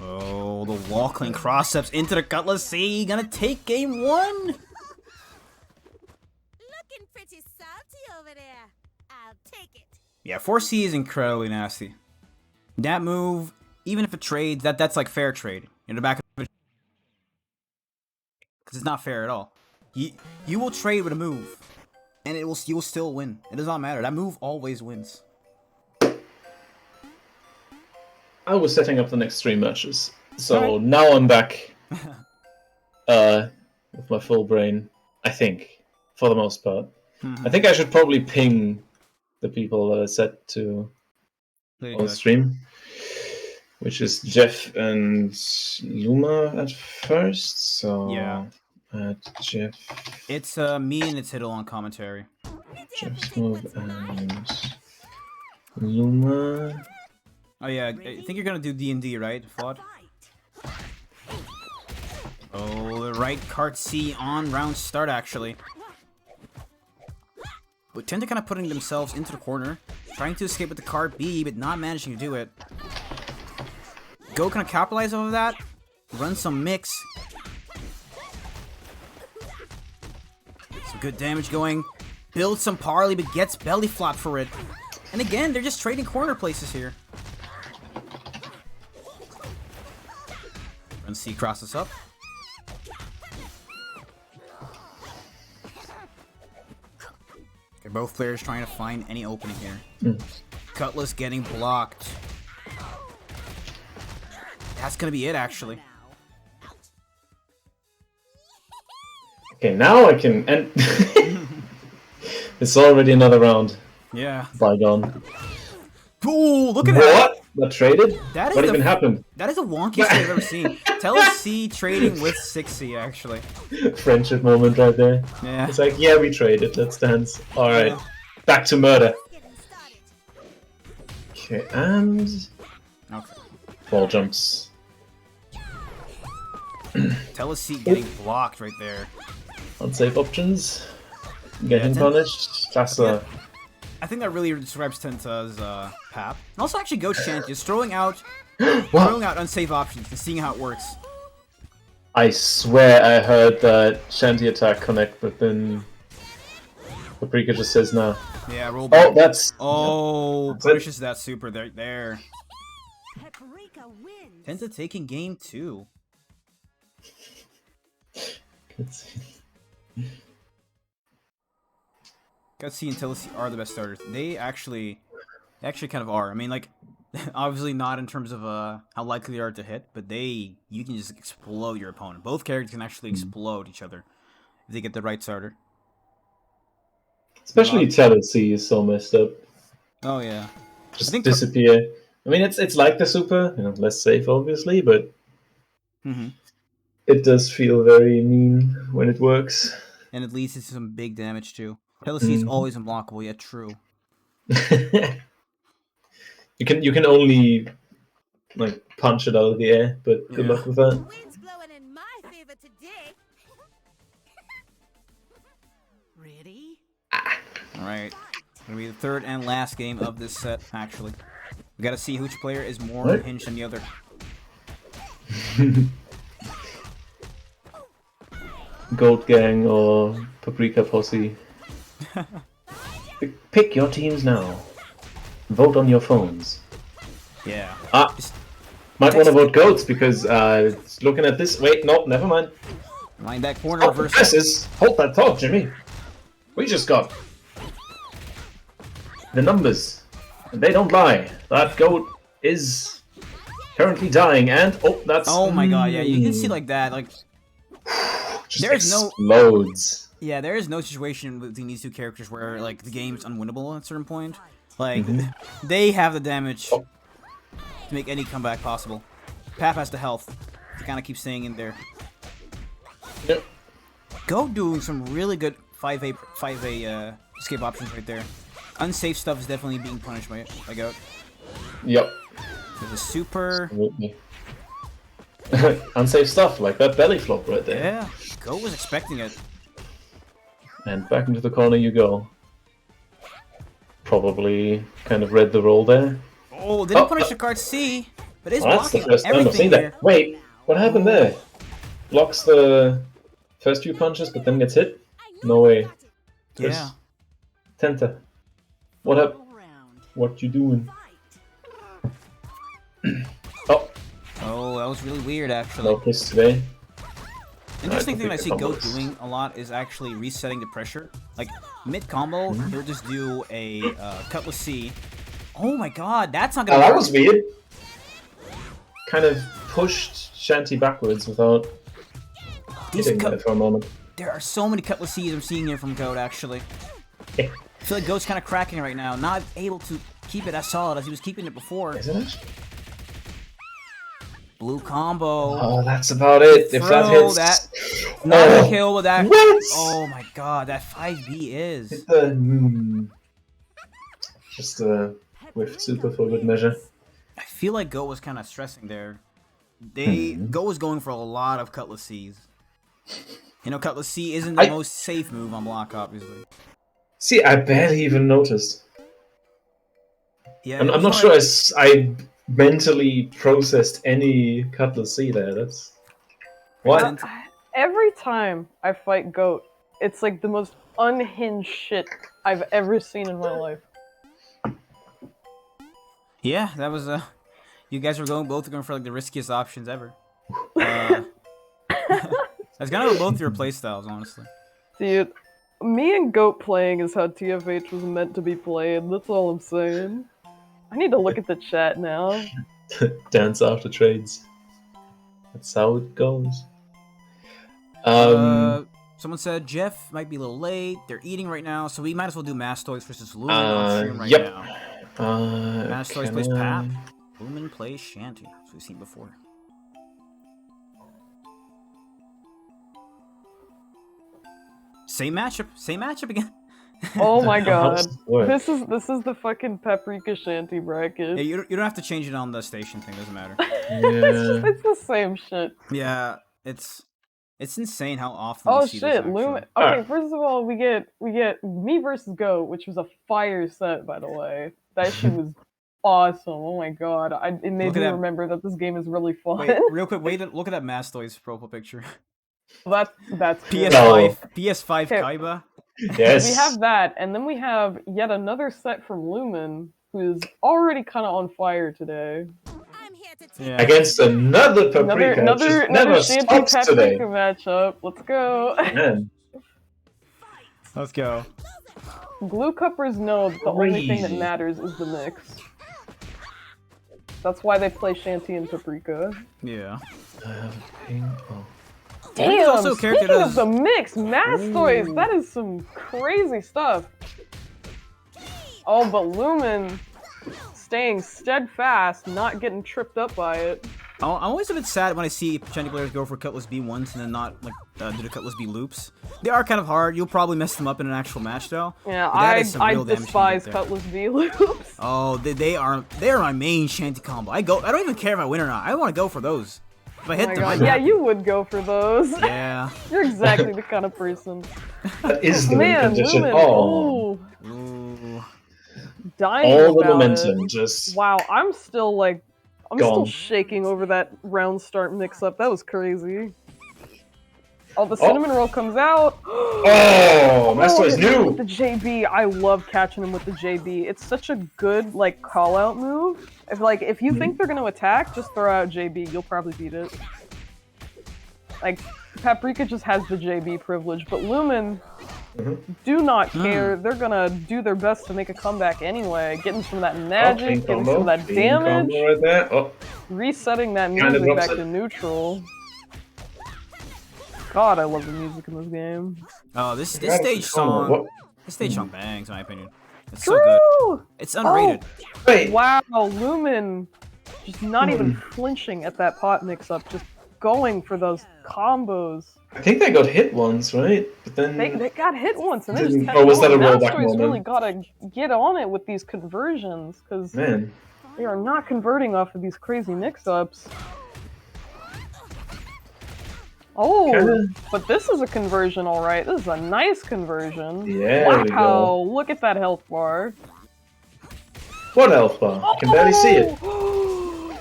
Oh, the wall clean cross ups into the Cutlass C. Gonna take game one. Looking pretty salty over there. I'll take it. Yeah, 4C is incredibly nasty. That move, even if it trades, that's like fair trade. In the back of it. Because it's not fair at all. You will trade with a move. And you will still win. It does not matter. That move always wins. I was setting up the next stream matches, so now I'm back with my full brain, I think, for the most part. I think I should probably ping the people that I set to on stream, which is Jeff and Luma at first, so yeah. Jeff. It's me and it's Hiddle on commentary. Jeff's move and Luma. Oh yeah, I think you're gonna do D&D, right, Flawed? Oh, the right cart C on round start, actually. But Tenta kind of putting themselves into the corner, trying to escape with the cart B, but not managing to do it. Go kind of capitalize off of that, run some mix. Some good damage going, build some parley, but gets belly flop for it. And again, they're just trading corner places here. Run C crosses up. Okay, both players trying to find any opening here. Cutlass getting blocked. That's gonna be it, actually. Okay, now I can end. It's already another round. Yeah. Bygone. Ooh, look at that! That traded? That is What the even happened? That is the wonkiest thing I've ever seen. Telesi trading with 6C, actually. Friendship moment right there. Yeah. It's like, yeah, we traded. Let's dance. Alright. Yeah. Back to murder. Getting started. Okay, and... Okay. Ball jumps. Telesi getting blocked right there. Unsafe options. Getting Yeah, punished. That's a... I think that really describes Tenta's Pap. And also actually Ghost Shanty is throwing out unsafe options and seeing how it works. I swear I heard that Shanty attack connect, but then Paprika just says no. Yeah, roll back. Oh, that's... Oh, That's it. pushes that super there. Paprika wins. Tenta taking game 2. Gutsy and Telesi are the best starters. They actually kind of are. I mean, like, obviously not in terms of how likely they are to hit, but you can just explode your opponent. Both characters can actually explode each other if they get the right starter. Especially Telesi is so messed up. Oh yeah. Just I think disappear. I mean, it's like the super, less safe obviously, but it does feel very mean when it works. And it leads to some big damage too. Telesi is always unblockable, yet true. You can only like punch it out of the air, but good luck with that. The wind's blowing in my favor today. Ready? Alright. Gonna be the third and last game of this set, actually. We gotta see which player is more What? unhinged than the other. Goat Gang or Paprika Posse. Pick your teams now. Vote on your phones. Yeah. Just Might want to vote goats because looking at this. Wait, no, never mind. line that corner Oh, versus. passes. Hold that thought, Jimmy. We just got the numbers, and they don't lie. That goat is currently dying, and that's. Oh my god, yeah, you can see like that, like just there's no- explodes. yeah, there is no situation between these two characters where like the game's unwinnable at a certain point. Like they have the damage to make any comeback possible. Pap has the health to kind of keep staying in there. Yep. Go doing some really good 5A escape options right there. Unsafe stuff is definitely being punished by Goat. Yep. There's a super. Absolutely. Unsafe stuff like that belly flop right there. Yeah, Goat was expecting it. And back into the corner you go. Probably kind of read the roll there. Oh, didn't punish the card C, but is Well, that's the blocking first time I've everything seen here. that. Wait, what happened there? Blocks the first few punches, but then gets hit? No way. Yeah. Tenta. What up? All round. What you doing? Fight. Oh, Oh, that was really weird, actually. no kiss today. Interesting thing that I see Goat combos. doing a lot is actually resetting the pressure. Like, mid-combo, he'll just do a Cutlass C. Oh my god, that's not Oh, gonna that work. was weird. Kind of pushed Shanty backwards without These hitting cut- there for a moment. There are so many Cutlass C's I'm seeing here from Goat, actually. I feel like Goat's kind of cracking right now, not able to keep it as solid as he was keeping it before. Isn't it? Blue combo. Oh, that's about it. If that Throw hits... that. Not a Oh, kill with that. what? Oh my god, that 5B is. Hit the... Just with super for good measure. I feel like Go was kind of stressing there. Go was going for a lot of Cutlass C's. You know, Cutlass C isn't the most safe move on block, obviously. See, I barely even noticed. Yeah, I'm not sure I mentally processed any Cutlass C there. That's... What? Every time I fight Goat, it's like the most unhinged shit I've ever seen in my life. Yeah, that was you guys were both going for like the riskiest options ever. That's kind of both your playstyles, honestly. Dude, me and Goat playing is how TFH was meant to be played. That's all I'm saying. I need to look at the chat now. Dance after trades. That's how it goes. Someone said Jeff might be a little late. They're eating right now, so we might as well do Mastoids versus Lulu on stream right yep. now. Mastoids plays Pap. Lumen plays Shanty, as we've seen before. Same matchup again. Oh my How god. does this work? This is the fucking Paprika Shanty bracket. Yeah, you don't have to change it on the station thing. Doesn't matter. It's the same shit. Yeah, it's insane how often. Oh we see this, shit, actually. Lumen. Okay, first of all, we get Me versus Goat, which was a fire set, by the way. That shit was awesome. Oh my god, it made Look at me that. remember that this game is really fun. Wait, real quick, look at that Mastoid's profile picture. that's cool. PS5 Okay. Kaiba. Yes. We have that, and then we have yet another set from Lumen, who is already kind of on fire today. I'm here to take Yeah. Against another Paprika. Another just never Shanty stops Paprika today. matchup. Let's go. Man. Let's go. Glue cuppers know that the only thing that Crazy. matters is the mix. That's why they play Shanty and Paprika. Yeah. Oh. Damn! also a character Speaking that of the mix, Mastoids, that is some crazy stuff. Oh, but Lumen staying steadfast, not getting tripped up by it. I'm always a bit sad when I see Shanty players go for Cutlass B ones and then not like do the Cutlass B loops. They are kind of hard. You'll probably mess them up in an actual match though. Yeah, But that is some I real damage you can despise get there. Cutlass V loops. Oh, they are my main Shanty combo. I don't even care if I win or not. I want to go for those. If I Oh hit my them, god, I'm yeah, happy. you would go for those. Yeah. You're exactly the kind of person. That is the Man, condition. Lumen, Oh. ooh, Ooh. dying All the about momentum it. just. Wow, I'm still still Gone. shaking over that round start mix-up. That was crazy. Oh, the cinnamon roll comes out. Oh, Mastoid's hit him new. with the JB. I love catching him with the JB. It's such a good call-out move. If you think they're gonna attack, just throw out JB. You'll probably beat it. Paprika just has the JB privilege, but Lumen do not care. They're gonna do their best to make a comeback anyway. Getting some of that magic, Ping getting some of that Ping damage, combo right there. Oh, resetting that Kinda music drops back it. to neutral. God, I love the music in this game. Oh, this That's stage the song. combo. What? This stage song bangs, in my opinion. It's so good. True! It's underrated. Wait. Wow, Lumen just not even flinching at that pot mix-up, just going for those combos. I think they got hit once, right? But then. They got hit once, and they Didn't- just or was that a Mastoid's rollback moment? really gotta get on it with these conversions, because Man. they are not converting off of these crazy mix-ups. Oh, Kinda- but this is a conversion, all right. This is a nice conversion. Yeah, we Wow, go. look at that health bar. What elf bar? I can barely see it.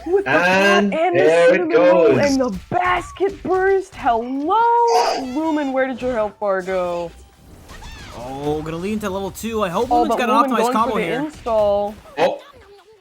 With the And pot and there the it cinnamon roll goes. and the basket burst. Hello, Lumen. Where did your health bar go? Oh, gonna lead into level 2. I hope Oh, Lumen's but got an Lumen optimized going combo for the here. install. Oh,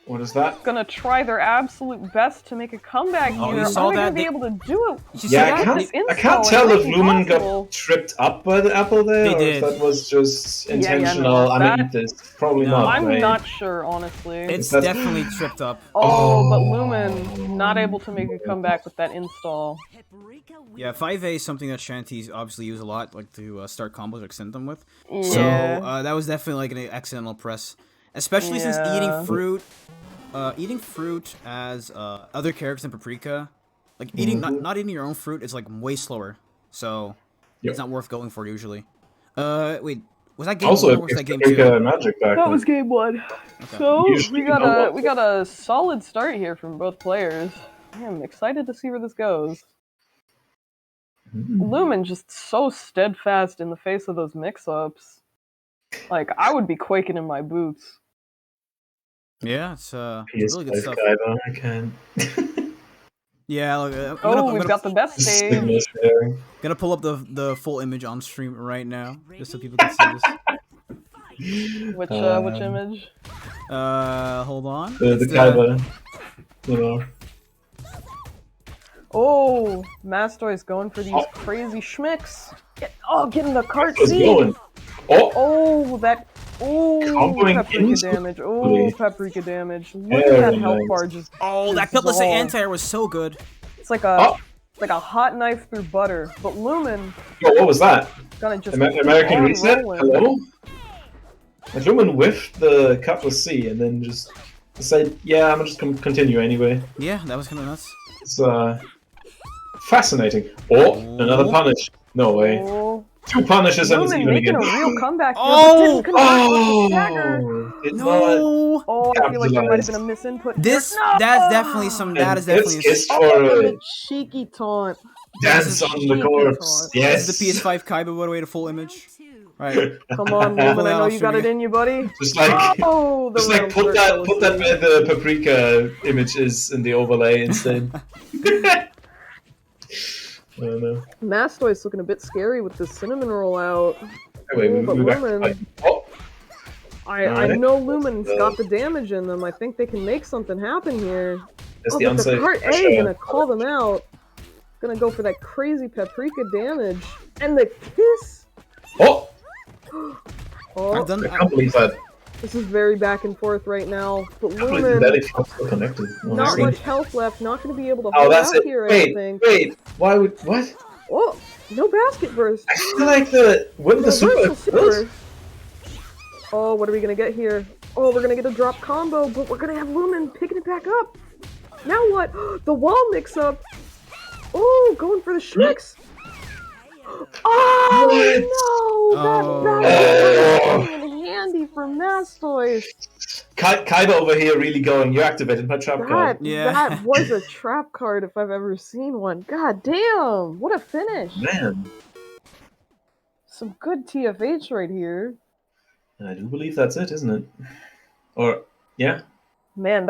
what is that? Gonna try their absolute best to make a comeback Oh, here. you saw Are they gonna that? be able to do it? You see Yeah, that? I can't. This I can't install tell is if Lumen impossible. got tripped up by the apple there, They or did. if that was just yeah, intentional. no, I mean, that- it's probably No. not. I'm right? not sure, honestly. It's That's- definitely tripped up. Oh, but Oh. Lumen not able to make a comeback with that install. Yeah, 5A is something that Shanties obviously use a lot, like to start combos or extend them with. Yeah. So that was definitely like an accidental press, especially since Yeah. eating fruit as other characters in Paprika, like eating not eating your own fruit is like way slower. So Yep. it's not worth going for usually. Wait, was that game Also, one it or was picks that game Paprika 2? magic back. That then. was game one. So Usually we you know got what- we got a solid start here from both players. I'm excited to see where this goes. Lumen just so steadfast in the face of those mix-ups. Like I would be quaking in my boots. Yeah, it's PS5 really good stuff. Kaiba, I can. Yeah, look, Oh, we've got the best stage. Signal sharing. gonna pull up the full image on stream right now, just so people can see this. Which Um, image? Hold on. The It's Kaiba. You know. Oh, Mastoid's going for these crazy schmicks. Getting the cart What's seat. going? Oh, Oh, that. Oh, Comboing paprika instantly. damage. Oh, paprika damage. Look at Very that health nice. bar just. Oh, that Cutlass dissolve. anti-air was so good. It's like Oh. a hot knife through butter. But Lumen yo, what was that? gonna just American keep on Reset? rolling. Hello? Like Lumen whiffed the Cutlass C and then just Said, yeah, I'm just gonna continue anyway. Yeah, that was kind of nuts. It's fascinating. Oh, another punish. No way. Oh, 2 punishes and it's Lumen even making again. a real comeback here, Oh! but didn't come back with the stagger. Oh, did not. No. Oh, I feel like there might have Capitalized. been a misinput. This here. No! that's definitely some. That is Let's definitely. kiss Oh, for the it. cheeky taunt. Dance on the cheeky corpse. taunt. Yes. This is the PS5 Kaiba, by the way, the full image. Right. Come on, Lumen, I know you got it in you, buddy. Just like, Oh, the just like round put circle that is where the paprika image is in the overlay instead. I don't know. Mastoid's looking a bit scary with the cinnamon rollout. Anyway, Ooh, but we back. Lumen, Oh, I Alright. know Lumen's got the damage in them. I think they can make something happen here. that's Oh, the but the unsafe. part A pressure. gonna call them out. Gonna go for that crazy paprika damage. And the kiss! Oh, Oh, I've done. I can't believe that. this is very back and forth right now. But I can't believe Lumen, that if you're still connected. not honestly. much health left. Not gonna be able to Oh, hold that's out it. here, I Wait, think. wait. Why would what? Oh, no basket burst. I feel like wouldn't the Reversal super. super. Oh, what are we gonna get here? Oh, we're gonna get a drop combo, but we're gonna have Lumen picking it back up. Now what? The wall mix up. Oh, going for the Shreks. Oh no! That came in handy for Mastoid. Kaiba over here really going. You activated my trap card. Yeah. That was a trap card if I've ever seen one. God damn! What a finish! Man, Some good TFH right here. I do believe that's it, isn't it? Or yeah. Man,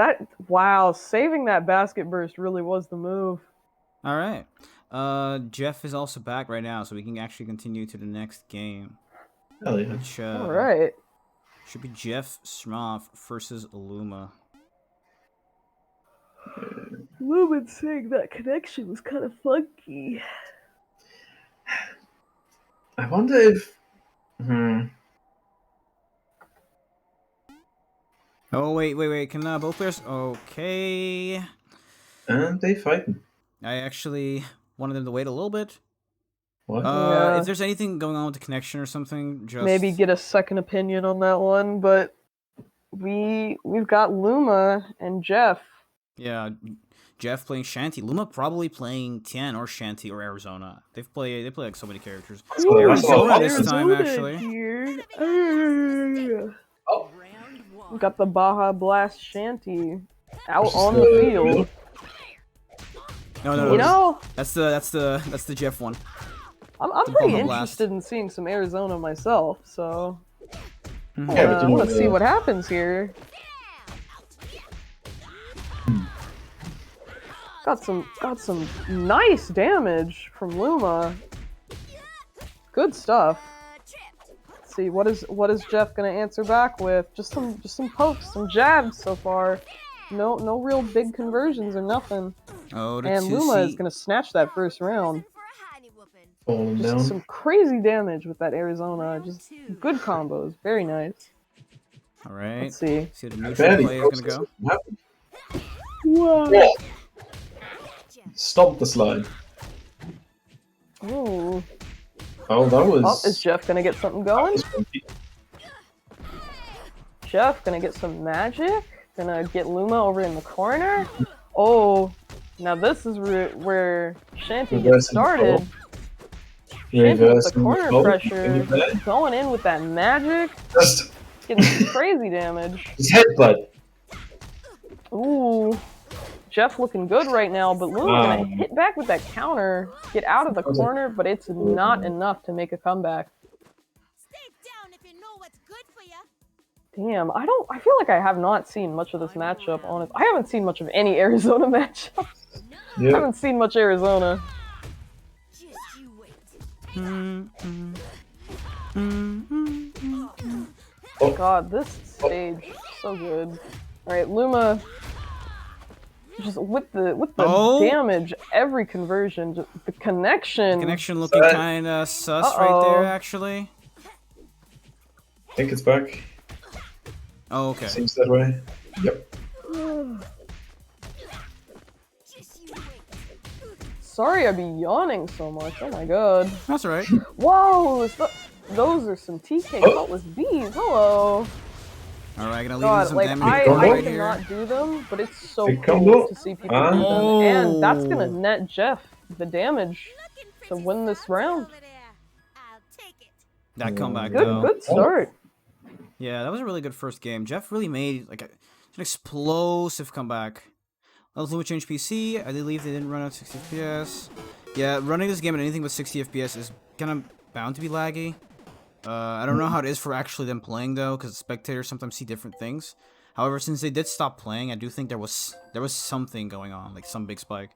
wow, saving that basket burst really was the move. All right. Jeff is also back right now, so we can actually continue to the next game, Hell yeah. which All right. should be Jeff Smoff versus Luma. Lumen saying that connection was kind of funky. I wonder if. Oh wait! Can both players? Okay. And they fighting. I actually wanted them to wait a little bit. What? Yeah. If there's anything going on with the connection or something, just Maybe get a second opinion on that one, but we've got Luma and Jeff. Yeah, Jeff playing Shanty, Luma probably playing Tien or Shanty or Arizona. They play like so many characters. Ooh, Arizona this Arizona time actually. Here. Oh. We got the Baja Blast Shanty out on the field. No. You know, That's the Jeff one. I'm The pretty Baja Blast. interested in seeing some Arizona myself, so Mhm. Yeah, but I you want know, to see what happens here. Got some nice damage from Luma. Good stuff. Let's see what is Jeff gonna answer back with? Just some pokes, some jabs so far. No real big conversions or nothing. Oh, the And Luma 2C. is gonna snatch that first round. Falling Just down. some crazy damage with that Arizona. Just good combos. Very nice. All right. Let's see. See how the neutral Barely play is gonna go. What? Whoa. Yeah. Stop the slide. Ooh. Oh, that was. Oh, is Jeff gonna get something going? Jeff gonna get some magic? Gonna get Luma over in the corner? Oh, now this is where Shanty gets Reversing started. Shanty with the corner pressure, going in with that magic, Just getting some crazy damage. his headbutt. Ooh, Jeff looking good right now, but Luma gonna hit back with that counter, get out of the corner, but it's not enough to make a comeback. Stay down if you know what's good for you. Damn, I feel like I have not seen much of this matchup, honest. I haven't seen much of any Arizona matchups. I Yeah. haven't seen much Arizona. Just you wait. God, this stage, so good. Alright, Luma, just with the Oh. damage, every conversion, just the connection. Connection looking Set. kind of sus right Uh-oh. there, actually. I think it's back. Oh, okay. Seems that way. Yep. Just you wait. Sorry I'd be yawning so much, oh my god. That's all right. Whoa, those are some TK Oh. Saltless Bees, hello. Alright, gonna leave God, some like damage I right here. cannot do them, but it's so Big cool combo? to see people do them, Oh. and that's gonna net Jeff the damage Looking to pretty win this saucy round. over there. I'll take it. That comeback Good, though. good start. Yeah, that was a really good first game. Jeff really made like an explosive comeback. Let's Luma change PC. I believe they didn't run at 60 FPS. Yeah, running this game at anything but 60 FPS is kind of bound to be laggy. I don't know how it is for actually them playing though, because spectators sometimes see different things. However, since they did stop playing, I do think there was something going on, like some big spike.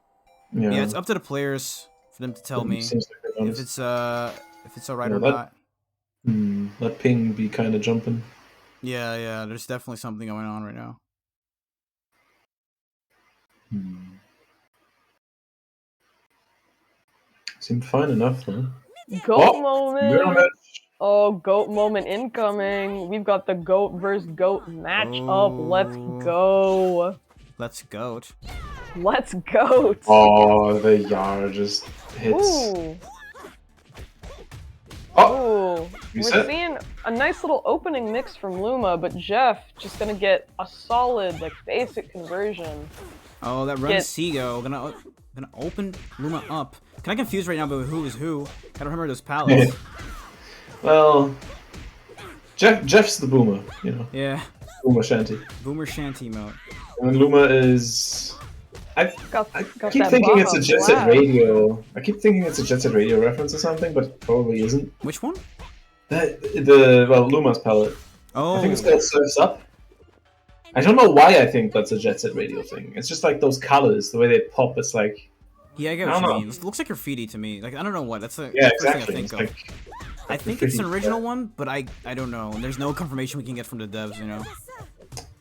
Yeah, it's up to the players for them to tell me Seems like they're if honest. it's alright Yeah, or that- not. Let ping be kind of jumping. Yeah, there's definitely something going on right now. Seemed fine enough, though. Goat Mirror moment. match. Oh, goat moment incoming. We've got the goat versus goat match up. Let's Oh. go. Let's go. Let's go. Oh, the Yar just hits. Ooh. Oh, Ooh. You We're said- seeing a nice little opening mix from Luma, but Jeff just gonna get a solid, like, basic conversion. Oh, that run Get- Seago. Gonna open Luma up. Kind of confused right now about who is who. Gotta remember those pallets. well, Jeff's the boomer, you know. Yeah. Boomer Shanty. Boomer Shanty mode. And Luma is. I Got keep that thinking it's Baja a Jet Set Blast. Radio. I keep thinking it's a Jet Set Radio reference or something, but it probably isn't. Which one? Well, Luma's palette. Oh. I think it's called Surf's Up. I don't know why I think that's a Jet Set Radio thing. It's just like those colors, the way they pop. It's like, Yeah, I get I what don't you know. mean. It looks like graffiti to me. Like, I don't know what. That's the yeah, first thing exactly. I It's think of. like, I think it's an original one, but I don't know. There's no confirmation we can get from the devs, you know?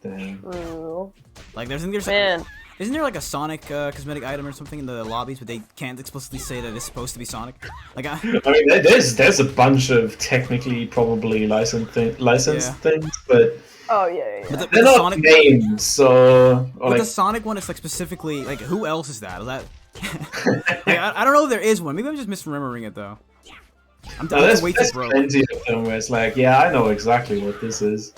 Dang. True. Like, Man, isn't there like a Sonic cosmetic item or something in the lobbies, but they can't explicitly say that it's supposed to be Sonic? Like, I mean, there's a bunch of technically probably licensed Yeah. things, but oh yeah. but the they're not Sonic named, so or But like the Sonic one is like specifically like who else is that? Is that like, I don't know if there is one. Maybe I'm just misremembering it though. I'm no, there's, way too there's broke. plenty of them where it's like, yeah, I know exactly what this is.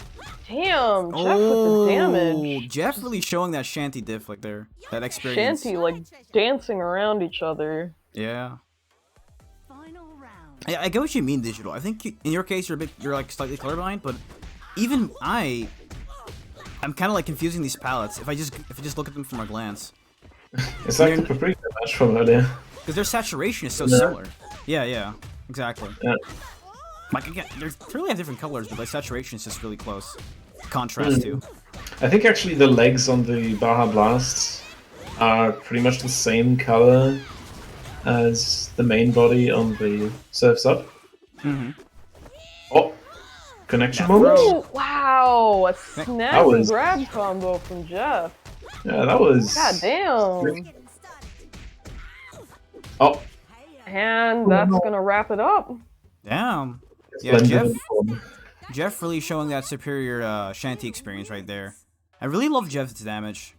Damn, Jeff with Oh, the damage. Jeff really showing that shanty diff like there, that experience. Shanty like dancing around each other. Yeah. Final round. I get what you mean, digital. I think in your case you're like slightly colorblind, but even I'm kind of like confusing these palettes if I just look at them from a glance. It's like You're- the Paprika match from earlier. Because their saturation is so Yeah. similar. Yeah, exactly. Yeah. Like again, they really have different colors, but their saturation is just really close. Contrast to. I think actually the legs on the Baja Blast are pretty much the same color as the main body on the Surf's Up. Mm-hmm. Oh, connection That moment? throw. Ooh, wow, a That snazzy was- grab combo from Jeff. Yeah, that was. God damn. Getting started. Oh, And that's gonna wrap it up. Damn. it's Yeah, blended Jeff- in form. Jeff really showing that superior shanty experience right there. I really love Jeff's damage.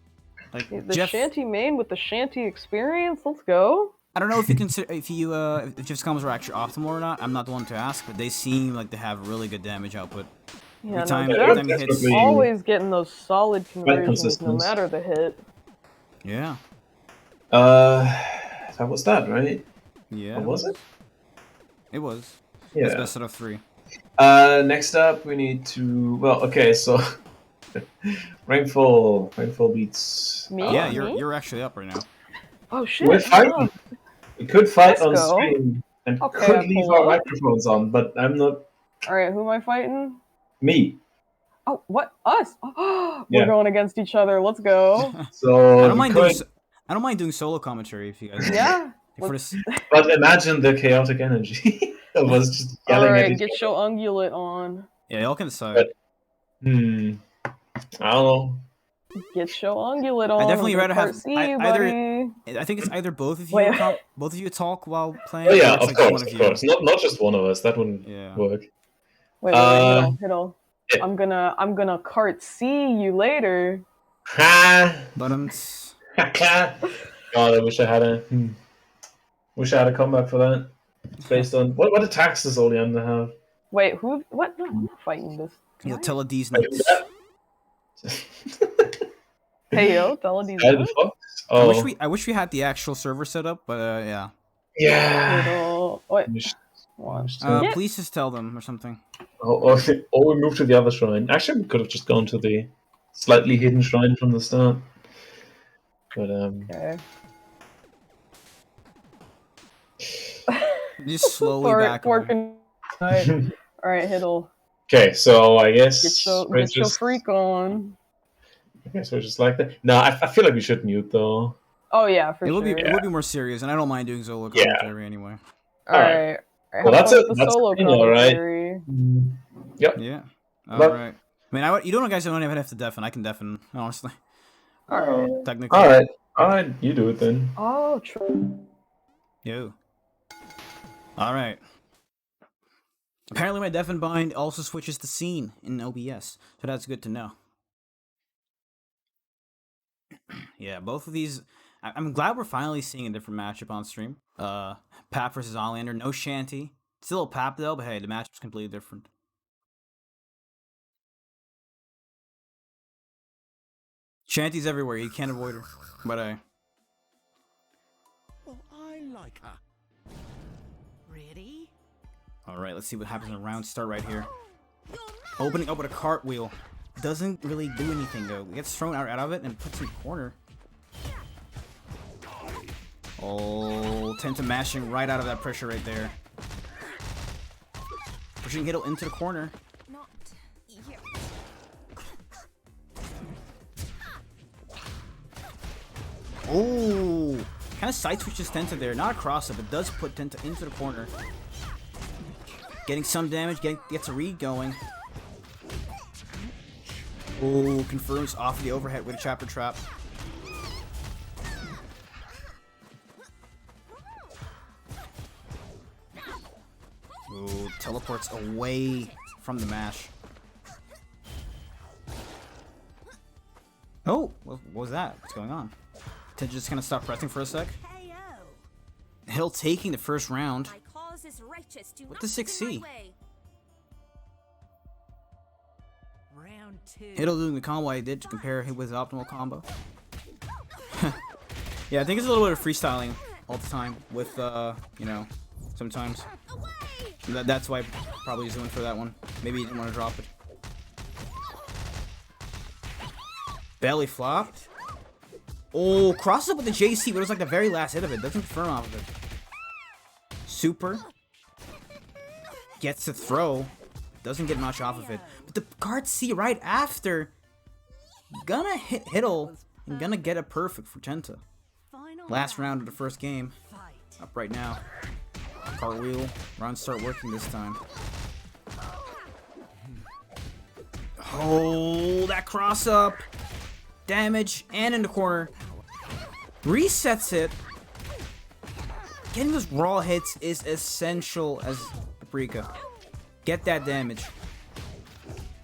Like The Jeff, shanty main with the shanty experience. Let's go. I don't know if you consider if Jeff's combos are actually optimal or not. I'm not the one to ask, but they seem like they have really good damage output. Yeah, time- no, every Jeff time he hits- definitely- always getting those solid conversions no consistent. matter the hit. Yeah. That was that, right? Yeah. Or was it? It was. It's Yeah. best out of 3. Next up, we need to. Well, okay, so Rainfall beats. Me? Yeah, Me? you're actually up right now. Oh shit. We're fighting. oh. We could fight Let's on go. stream and Okay, could I leave pull our up. microphones on, but I'm not Alright, who am I fighting? me. Oh, what? Us? We're Yeah. going against each other. Let's go. So I don't we mind could, doing. I don't mind doing solo commentary if you guys. Yeah. For this, but imagine the chaotic energy of us just yelling at Alright, each get your ungulate on. yeah, y'all can decide. But- I don't know. Get your ungulate on. definitely We're rather part have- C, either- buddy. I think it's either both of you. Wait. Both of you talk while playing. Oh yeah, or it's of like just course, one of you. course. Not just one of us. That wouldn't Yeah. work. Wait, hit on. yeah. I'm gonna cart see you later. Ha! But God, I wish I had a. Wish I had a comeback for that. It's based on what attacks does Oleander have? Wait, who? What? No, I'm not fighting this. you'll guy. tell these Wait, nuts. Hey yo, Felony. Guy the Fox? Oh, I wish we had the actual server set up, but yeah. yeah. Wait. Oh, Please just tell them or something. or we moved to the other shrine. Actually, we could have just gone to the slightly hidden shrine from the start. But Okay. Just slowly back on. Alright, alright, Hiddle. okay, so I guess Get your freak on. I guess we're just like that. No, I feel like we should mute though. Oh yeah, for It sure. would be more serious, and I don't mind doing solo Yeah. commentary anyway. Alright. Well, that's the that's solo you know, right? commentary. Yep. Yeah. But- Alright. I mean, you don't guys don't even have to deafen. I can deafen, honestly. Alright. Technically. All right, you do it then. Oh, true. Yo. Alright. Apparently my deafen bind also switches the scene in OBS, so that's good to know. Yeah, both of these... I'm glad we're finally seeing a different matchup on stream. Pap versus Olander, no Shanty. Still a Pap though, but hey, the matchup's completely different. Shanty's everywhere, you can't avoid her. But Well, I like her. Ready? alright, let's see what happens in round start right here. Opening up with a cartwheel. Doesn't really do anything though. Gets thrown out of it and puts in the corner. Oh, Tenta mashing right out of that pressure right there. Pushing Hiddle into the corner. Not yet. Oh, kind of side switches Tenta there. Not across it, but does put Tenta into the corner. Getting some damage, gets a read going. Oh, confirms off the overhead with a chapter trap. Oh, teleports away from the mash. Oh, what was that? What's going on? Tenta just gonna stop pressing for a sec. KO. Hill taking the first round. My cause is righteous. Do What not does 6 get in see? my way. Round 2. Hiddle doing the combo I did to compare him with his optimal combo. Yeah, I think it's a little bit of freestyling all the time with, you know, sometimes. Away. That's why probably he's doing for that one. Maybe he didn't want to drop it. Belly flop. Oh, crosses up with the JC, but it was like the very last hit of it. Doesn't confirm off of it. Super. Gets to throw. Doesn't get much off of it. But the guard C right after. Gonna hit Hiddle. And gonna get a perfect for Tenta. Final Last round of the first game. fight. Up right now. Cartwheel. Rounds start working this time. Oh, that cross up. Damage. And in the corner. Resets it. Getting those raw hits is essential as Paprika. Get that damage.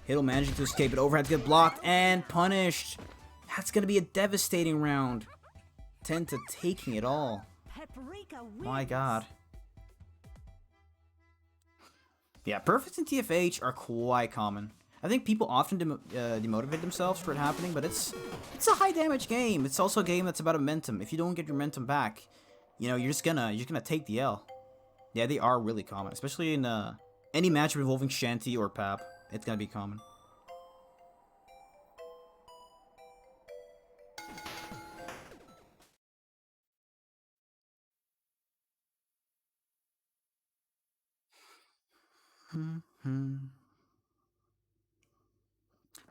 Hiddle managing to escape, but overhead to get blocked and punished. That's going to be a devastating round. Tenta taking it all. Paprika wins. My god. Yeah, perfects in TFH are quite common. I think people often demotivate themselves for it happening, but it's a high damage game. It's also a game that's about momentum. If you don't get your momentum back, you know, you're just gonna take the L. Yeah, they are really common, especially in any match involving Shanty or Pap. It's gonna be common.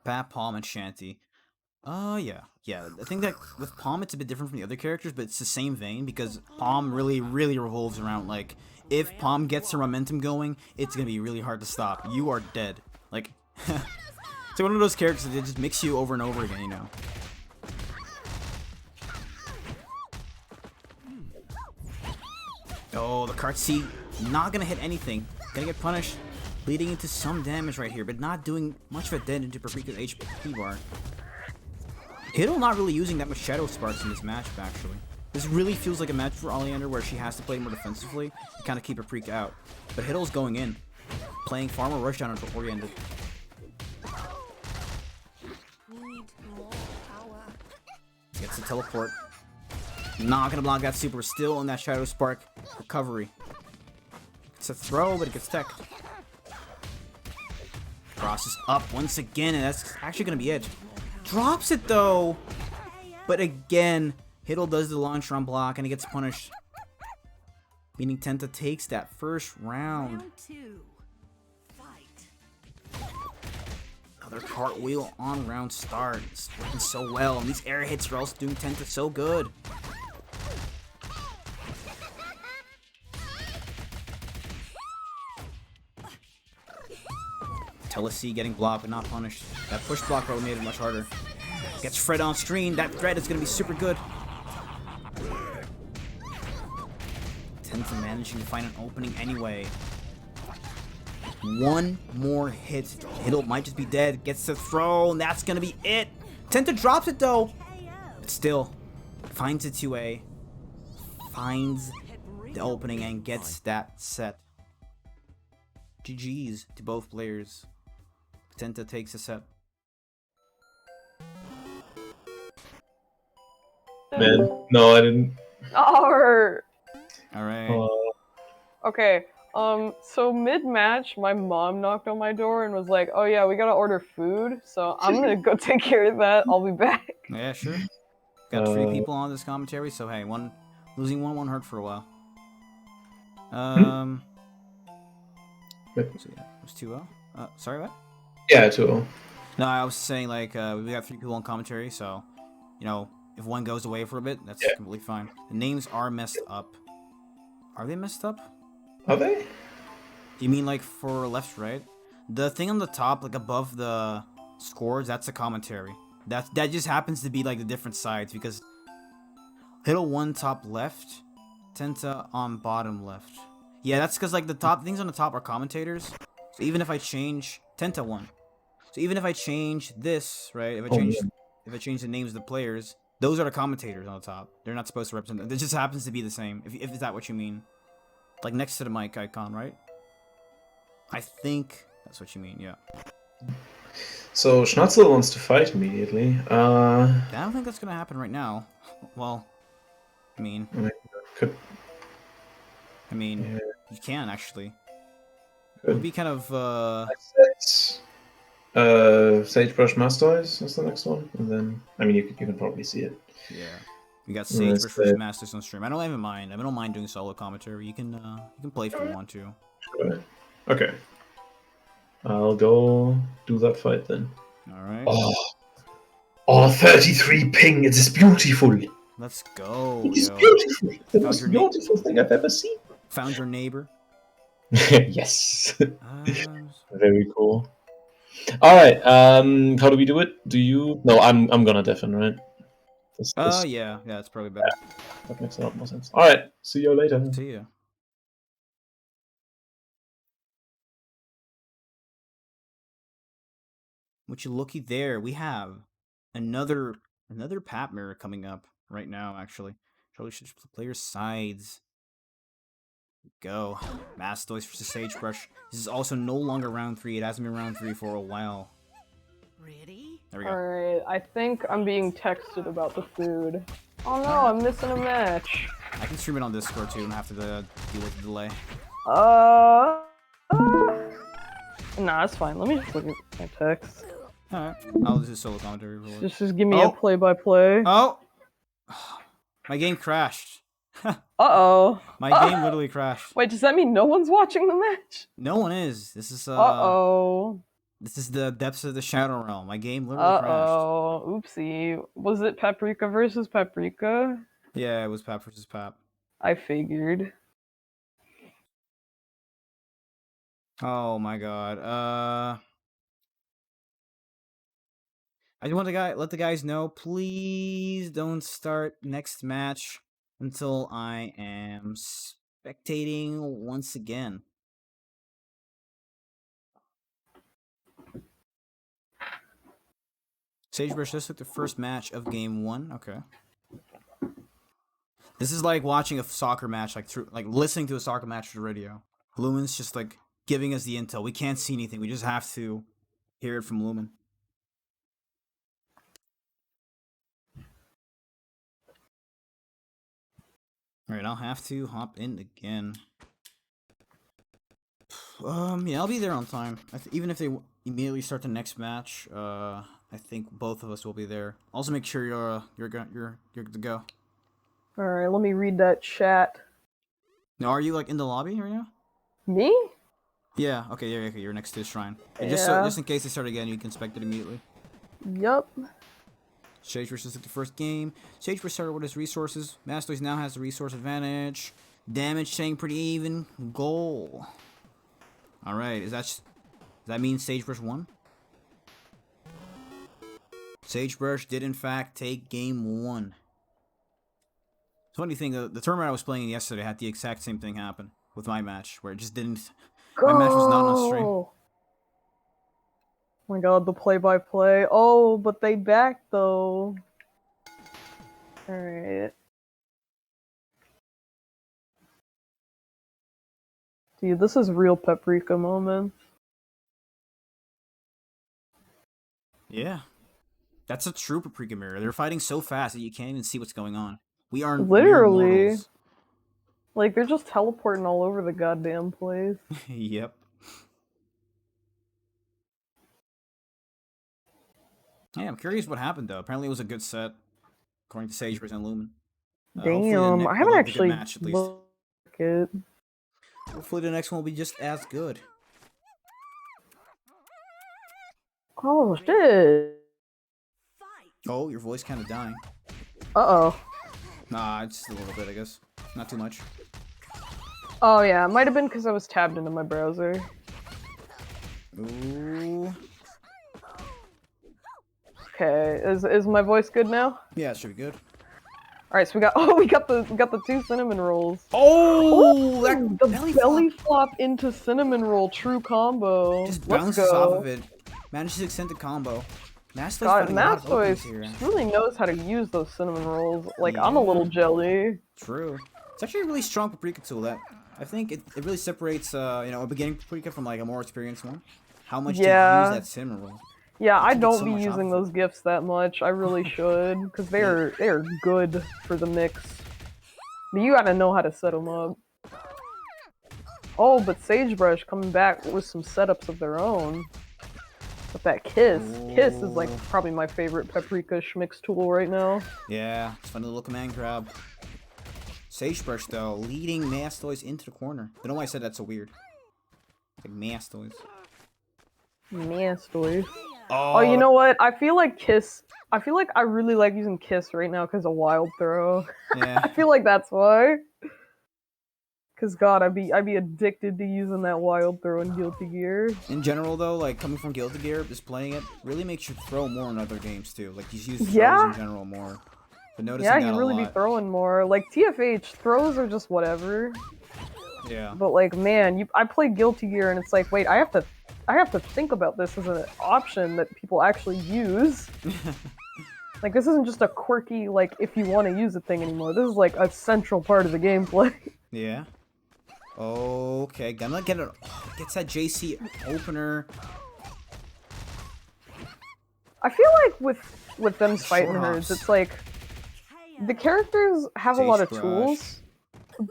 Pap, Palm, and Shanty. Yeah. I think that with Palm, it's a bit different from the other characters, but it's the same vein because Palm really revolves around, like, if Palm gets her momentum going, it's gonna be really hard to stop. You are dead. Like, it's one of those characters that just mix you over and over again, you know? Oh, the cart C, not gonna hit anything. Gonna get punished. Leading into some damage right here, but not doing much of a dent into Paprika's HP bar. Hiddle not really using that much Shadow Sparks in this matchup, actually. This really feels like a match for Oleander where she has to play more defensively to kind of keep Paprika out. But Hiddle's going in, playing far more rushdown oriented. Gets the teleport. Not gonna block that super. Still in that Shadow Spark recovery. It's a throw, but it gets teched. Crosses up once again, and that's actually gonna be it. Drops it though! But again, Hiddle does the launch run block and he gets punished. Meaning Tenta takes that first round. Round 2. Fight. Another cartwheel on round start. It's working so well, and these air hits are also doing Tenta so good. Telesi getting blocked but not punished. That push block probably made it much harder. Gets Fred on screen. That threat is going to be super good. Tenta managing to find an opening anyway. One more hit. Hiddle might just be dead. Gets the throw, and that's going to be it. Tenta drops it though. But still, finds a 2A. Finds the opening and gets that set. GG's to both players. Tenta takes a set. Man, no, I didn't. Arr! Alright. Okay, so mid-match, my mom knocked on my door and was like, oh yeah, we gotta order food, so I'm gonna go take care of that, I'll be back. Yeah, sure. Got 3 people on this commentary, so hey, losing one won't hurt for a while. So yeah, it was 2-0. Sorry, what? Yeah, 2-0. No, I was saying, like, we got 3 people on commentary, so, you know, if one goes away for a bit, that's completely fine. The names are messed up. Are they messed up? Are they? You mean, like, for left, right? The thing on the top, like, above the scores, that's the commentary. That just happens to be, like, the different sides, because Hiddle 1 top left, Tenta on bottom left. Yeah, that's because, like, the top things on the top are commentators. So even if I change Tenta 1. So even if I change this, right? If I change the names of the players, those are the commentators on the top. They're not supposed to represent them. It just happens to be the same. If is that what you mean? Like next to the mic icon, right? I think that's what you mean, yeah. So Schnatzel wants to fight immediately. I don't think that's gonna happen right now. Well, I mean, Could, you can actually. It could. would be kind of Sagebrush Mastoids is the next one, and then I mean you can probably see it. yeah. We got Sagebrush versus Masters on stream. I don't even mind. I don't mind doing solo commentary. You can play if you want to. Sure. Okay. I'll go do that fight then. All right. Oh, 33 ping. It is beautiful. Let's go. It is Yo. beautiful. The Found most your beautiful thing I've ever seen. Found your neighbor. Yes. Very cool. All right. How do we do it? Do you? No, I'm gonna deafen, right? Yeah, that's probably better. That makes a lot more sense. All right. See you later. See ya. Would you looky there? We have another Pap mirror coming up right now. Actually, probably should play your sides. Go. Mastoids versus Sagebrush. This is also no longer round 3. It hasn't been round 3 for a while. Ready? There we go. Alright, I think I'm being texted about the food. Oh no, I'm missing a match. I can stream it on Discord too and have to deal with the delay. Nah, it's fine. Let me just look at my text. Alright. I'll do solo commentary. Just give me a play-by-play. Oh! My game crashed. Uh-oh. My game literally crashed. Wait, does that mean no one's watching the match? No one is. This is Uh-oh. This is the depths of the Shadow Realm. My game literally crashed. Uh-oh. Oopsie. Was it Paprika versus Paprika? Yeah, it was Pap versus Pap. I figured. Oh my god. I just want to let the guys know, please don't start next match until I am spectating once again. Sagebrush just took the first match of game 1. Okay. This is like watching a soccer match, like listening to a soccer match through the radio. Lumen's just like giving us the intel. We can't see anything. We just have to hear it from Lumen. Alright, I'll have to hop in again. Yeah, I'll be there on time. Even if they immediately start the next match, I think both of us will be there. Also, make sure you're good to go. All right, let me read that chat. Now, are you like in the lobby right now? Me? Yeah. Okay. Yeah. Okay. You're next to the shrine. And Yeah. just in case they start again, you can inspect it immediately. Yup. Sagebrush took the first game. Sagebrush started with his resources. Mastoids now has the resource advantage. Damage staying pretty even. Goal. All right. Does that mean Sagebrush won? Sagebrush did in fact take game 1. Funny thing, the tournament I was playing yesterday had the exact same thing happen with my match, where it just didn't. Go! My match was not on stream. Oh my god, the play-by-play. Oh, but they backed though. Alright. Dude, this is real Paprika moment. Yeah. That's a true Paprika mirror. They're fighting so fast that you can't even see what's going on. We are mere Literally. mortals. Like, they're just teleporting all over the goddamn place. Yep. Yeah, I'm curious what happened though. Apparently it was a good set, according to Sagebrush and Lumen. Damn, I haven't actually match, at least. looked at it. Hopefully the next one will be just as good. Oh, shit. Fight. Oh, your voice kind of dying. Uh-oh. Nah, it's just a little bit, I guess. Not too much. Oh, yeah, it might have been because I was tabbed into my browser. Ooh. Okay, is my voice good now? Yeah, it should be good. All right, so we got the 2 cinnamon rolls. Oh, Ooh, that the belly flop into cinnamon roll, true combo. just Let's bounces go. off of it. Manages to extend the combo. Mastoid's God, fighting a lot of openings here. Mastoids really knows how to use those cinnamon rolls. Like, I'm a little jelly. True. It's actually a really strong Paprika tool that I think it really separates a beginning Paprika from like a more experienced one. How much to use that cinnamon roll. Yeah, I get don't so be much off using of those gifts that much. I really should, because they are good for the mix. But you gotta know how to set them up. Oh, but Sagebrush coming back with some setups of their own. With that Kiss. Kiss is like probably my favorite Paprika schmix tool right now. Yeah, it's a funny little command grab. Sagebrush though, leading Mastoids into the corner. I don't know why I said that's so weird. Like Mastoids. Mastoids. Oh, Oh, you know what? I feel like I really like using Kiss right now because of Wild Throw. Yeah. I feel like that's why. Cause God, I'd be addicted to using that Wild Throw in Guilty Gear. In general though, like coming from Guilty Gear, just playing it really makes you throw more in other games too. Like just use throws in general more. But noticing Yeah, that you a really lot. be throwing more. Like TFH throws are just whatever. Yeah. But like, man, I play Guilty Gear and it's like, wait, I have to think about this as an option that people actually use. Like, this isn't just a quirky, like, if you want to use a thing anymore. This is like a central part of the gameplay. Yeah. Okay, gonna get it. Oh, gets that JC opener. I feel like with them fighting Short herds, hops. it's like the characters have a lot of Sagebrush. tools,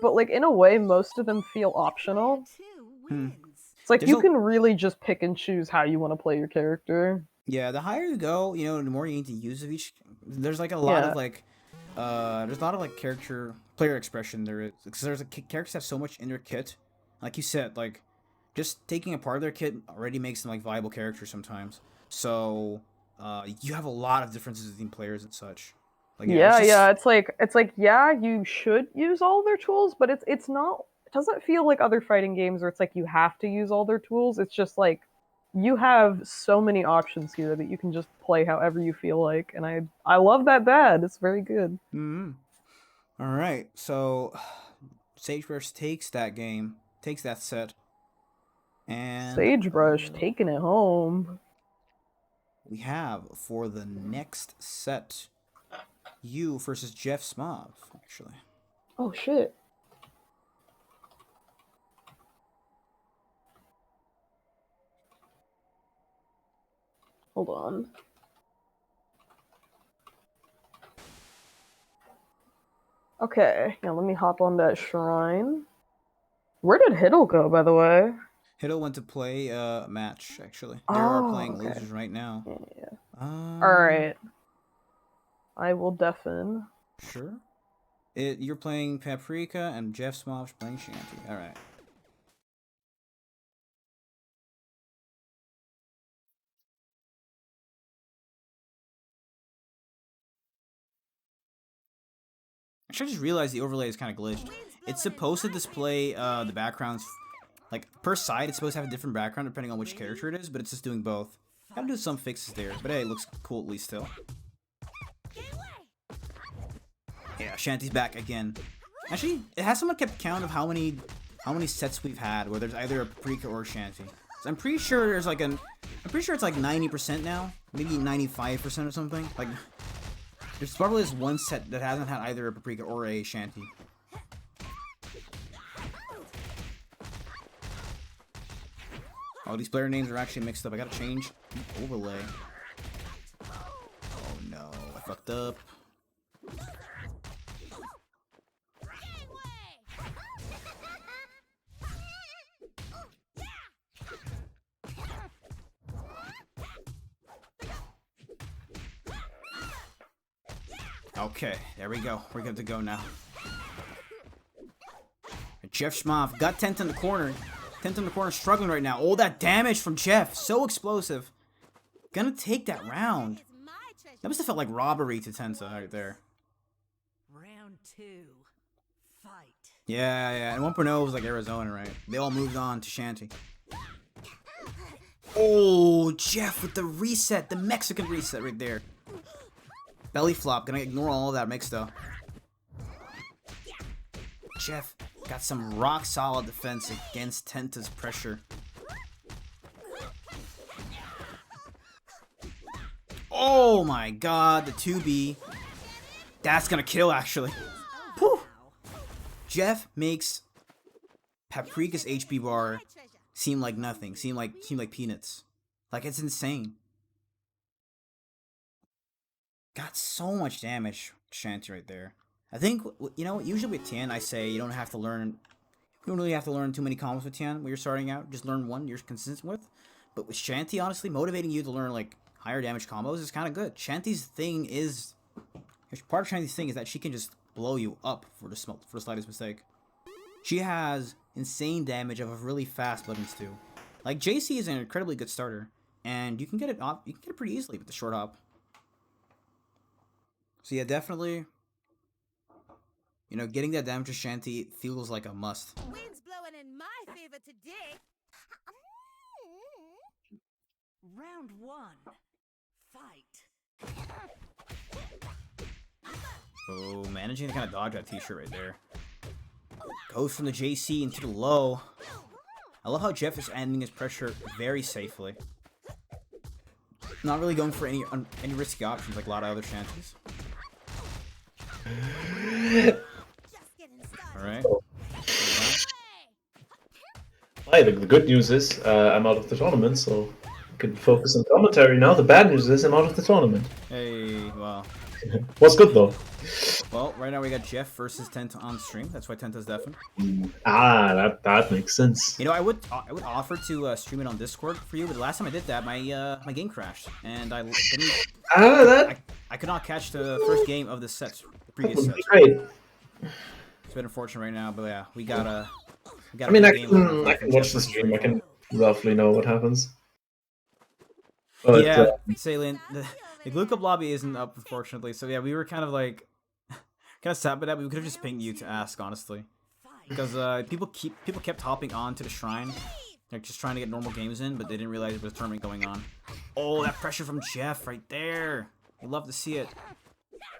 but like in a way, most of them feel optional. Two wins. It's like There's you a- can really just pick and choose how you want to play your character. Yeah, the higher you go, the more you need to use of each. There's like a lot of like, there's a lot of like player expression there is because there's characters have so much in their kit. Like you said, like just taking a part of their kit already makes them like viable characters sometimes. So you have a lot of differences between players and such. Like It's like yeah, you should use all their tools, but it's not. It doesn't feel like other fighting games where it's like you have to use all their tools. It's just like you have so many options here that you can just play however you feel like, and I love that bad. It's very good. Mm-hmm. All right, so Sagebrush takes that set, and Sagebrush taking it home. we have for the next set, you versus Jeff Smov, actually. Oh shit. Hold on. Okay, yeah, let me hop on that shrine. Where did Hiddle go, by the way? Hiddle went to play a match, actually. They are Oh, playing okay. losers right now. Yeah. Um, Alright. I will deafen. Sure. You're playing Paprika and Jeff Smob's playing Shanty. Alright. Actually, I just realized the overlay is kind of glitched. It's supposed to display the backgrounds, like, per side, it's supposed to have a different background depending on which character it is, but it's just doing both. Gotta do some fixes there, but hey, it looks cool at least still. Yeah, Shanty's back again. Actually, has someone kept count of how many sets we've had where there's either a Paprika or a Shanty? So I'm pretty sure there's like I'm pretty sure it's like 90% now, maybe 95% or something. Like, there's probably this one set that hasn't had either a Paprika or a Shanty. Oh, these player names are actually mixed up. I gotta change the overlay. Oh no, I fucked up. Okay, there we go. We're good to go now. Jeff Schmoff got Tent in the corner. Tent in the corner struggling right now. Oh, that damage from Jeff. So explosive. Gonna take that round. That must have felt like robbery to Tenta right there. Round 2. Fight. Yeah. And 1.0 was like Arizona, right? They all moved on to Shanty. Oh, Jeff with the reset. The Mexican reset right there. Belly flop. Gonna ignore all of that mix though. Jeff got some rock solid defense against Tenta's pressure. Oh my god, the 2B. That's gonna kill actually. Whew. Jeff makes Paprika's HP bar seem like nothing. Seem like peanuts. Like, it's insane. Got so much damage, Shanty right there. I think, you know, usually with Tian, I say you don't have to learn, you don't really have to learn too many combos with Tian when you're starting out. Just learn one you're consistent with. But with Shanty, honestly, motivating you to learn, like, higher damage combos is kind of good. Shanty's thing is, part of Shanty's thing is that she can just blow you up for the slightest mistake. She has insane damage of a really fast buttons too. Like, JC is an incredibly good starter, and you can get it off, you can get it pretty easily with the short hop. So yeah, definitely, you know, getting that damage to Shanty feels like a must. Wind's blowing in my favor today. Round 1. Fight. Oh, managing to kind of dodge that t-shirt right there. Goes from the JC into the low. I love how Jeff is ending his pressure very safely. Not really going for any risky options like a lot of other Shanties. Alright. Hi, the good news is I'm out of the tournament, so I can focus on commentary now. The bad news is I'm out of the tournament. Hey, well. What's good though? Well, right now we got Jeff versus Tenta on stream. That's why Tenta's deafened. Ah, that makes sense. You know, I would offer to stream it on Discord for you, but the last time I did that, my game crashed, and I didn't. I could not catch the first game of the sets, the previous sets. Great. It's been unfortunate right now, but yeah, we got a. I mean, I can watch the stream. I can roughly know what happens. But, yeah, Salient, the Glue Cup lobby isn't up, unfortunately. So yeah, we were kind of like, kind of sad by that. We could have just pinged you to ask, honestly, because people kept hopping on to the shrine, like just trying to get normal games in, but they didn't realize there was a tournament going on. Oh, that pressure from Jeff right there. You love to see it.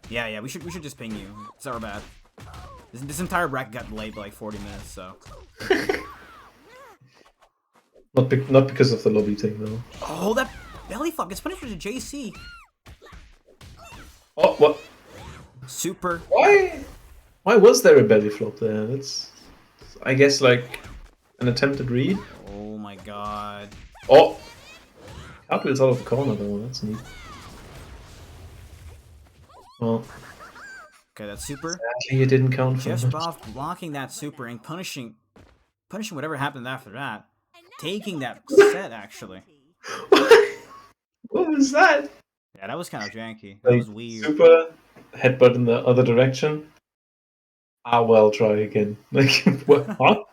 Yeah, we should just ping you. It's our bad. This entire bracket got delayed by like 40 minutes, so. Not because of the lobby thing though. Oh, that belly flop gets punished with a JC. Oh, what? Super. Why was there a belly flop there? That's, I guess, like an attempted read. Oh my god. Oh, Cartwheel's out of the corner though. That's neat. Well, Okay, that super. Actually, it didn't count for Jeff much. Boff blocking that super and punishing whatever happened after that. And now Taking the that boss set, actually. What was that? Yeah, that was kind of janky. That was weird. Super headbutt in the other direction. Ah, well, try again. Like, what? Huh?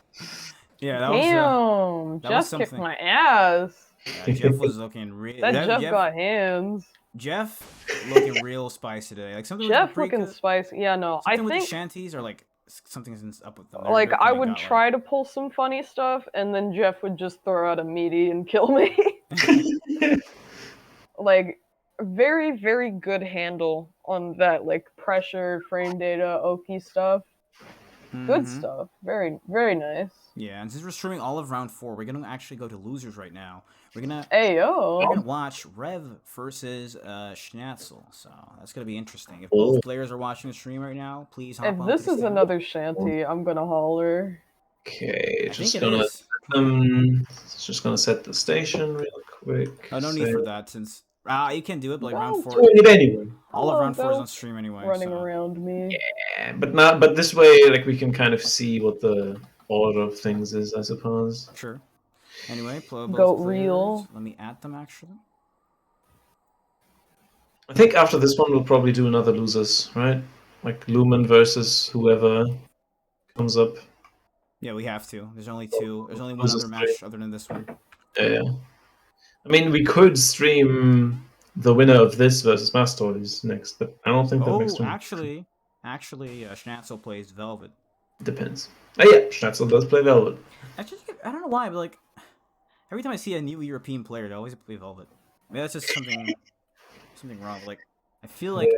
Yeah, that was. Damn, that was Jeff kicked something. my ass. Yeah, Jeff was looking real. That Jeff got hands. Jeff looking real spicy today. Like something Jeff with the looking spicy. Yeah, no, I something with the think shanties or like something's up with them. like They're I kinda would got, try to pull some funny stuff, and then Jeff would just throw out a meaty and kill me. Like very, very good handle on that like pressure, frame data, Oki stuff. Good Mhm. stuff. Very, very nice. Yeah, and since we're streaming all of round 4, we're gonna actually go to losers right now. We're gonna Ayo. watch Rev versus Schnatzel. So that's gonna be interesting. If Oh. both players are watching the stream right now, please hop If on. this is another shanty, I'm gonna holler. Okay, I think just it gonna is. just gonna set the station real quick. Oh, no need for that since you can do it. But like round 4, Doing it anyway. all of Hello, round 4 is on ghost stream anyway. running so. around me. Yeah, but not. But this way, like we can kind of see what the order of things is, I suppose. Sure. Anyway, both Goat players. reel. Let me add them actually. I think after this one, we'll probably do another losers, right? Like Lumen versus whoever comes up. Yeah, we have to. There's only 2. There's only one Losers other match other than this one. Yeah. I mean, we could stream the winner of this versus Mastoids next, but I don't think that makes too much. actually, Schnatzel plays Velvet. Depends. Oh yeah, Schnatzel does play Velvet. Actually, I don't know why, but like every time I see a new European player, they always play Velvet. Maybe that's just something wrong. Like I feel like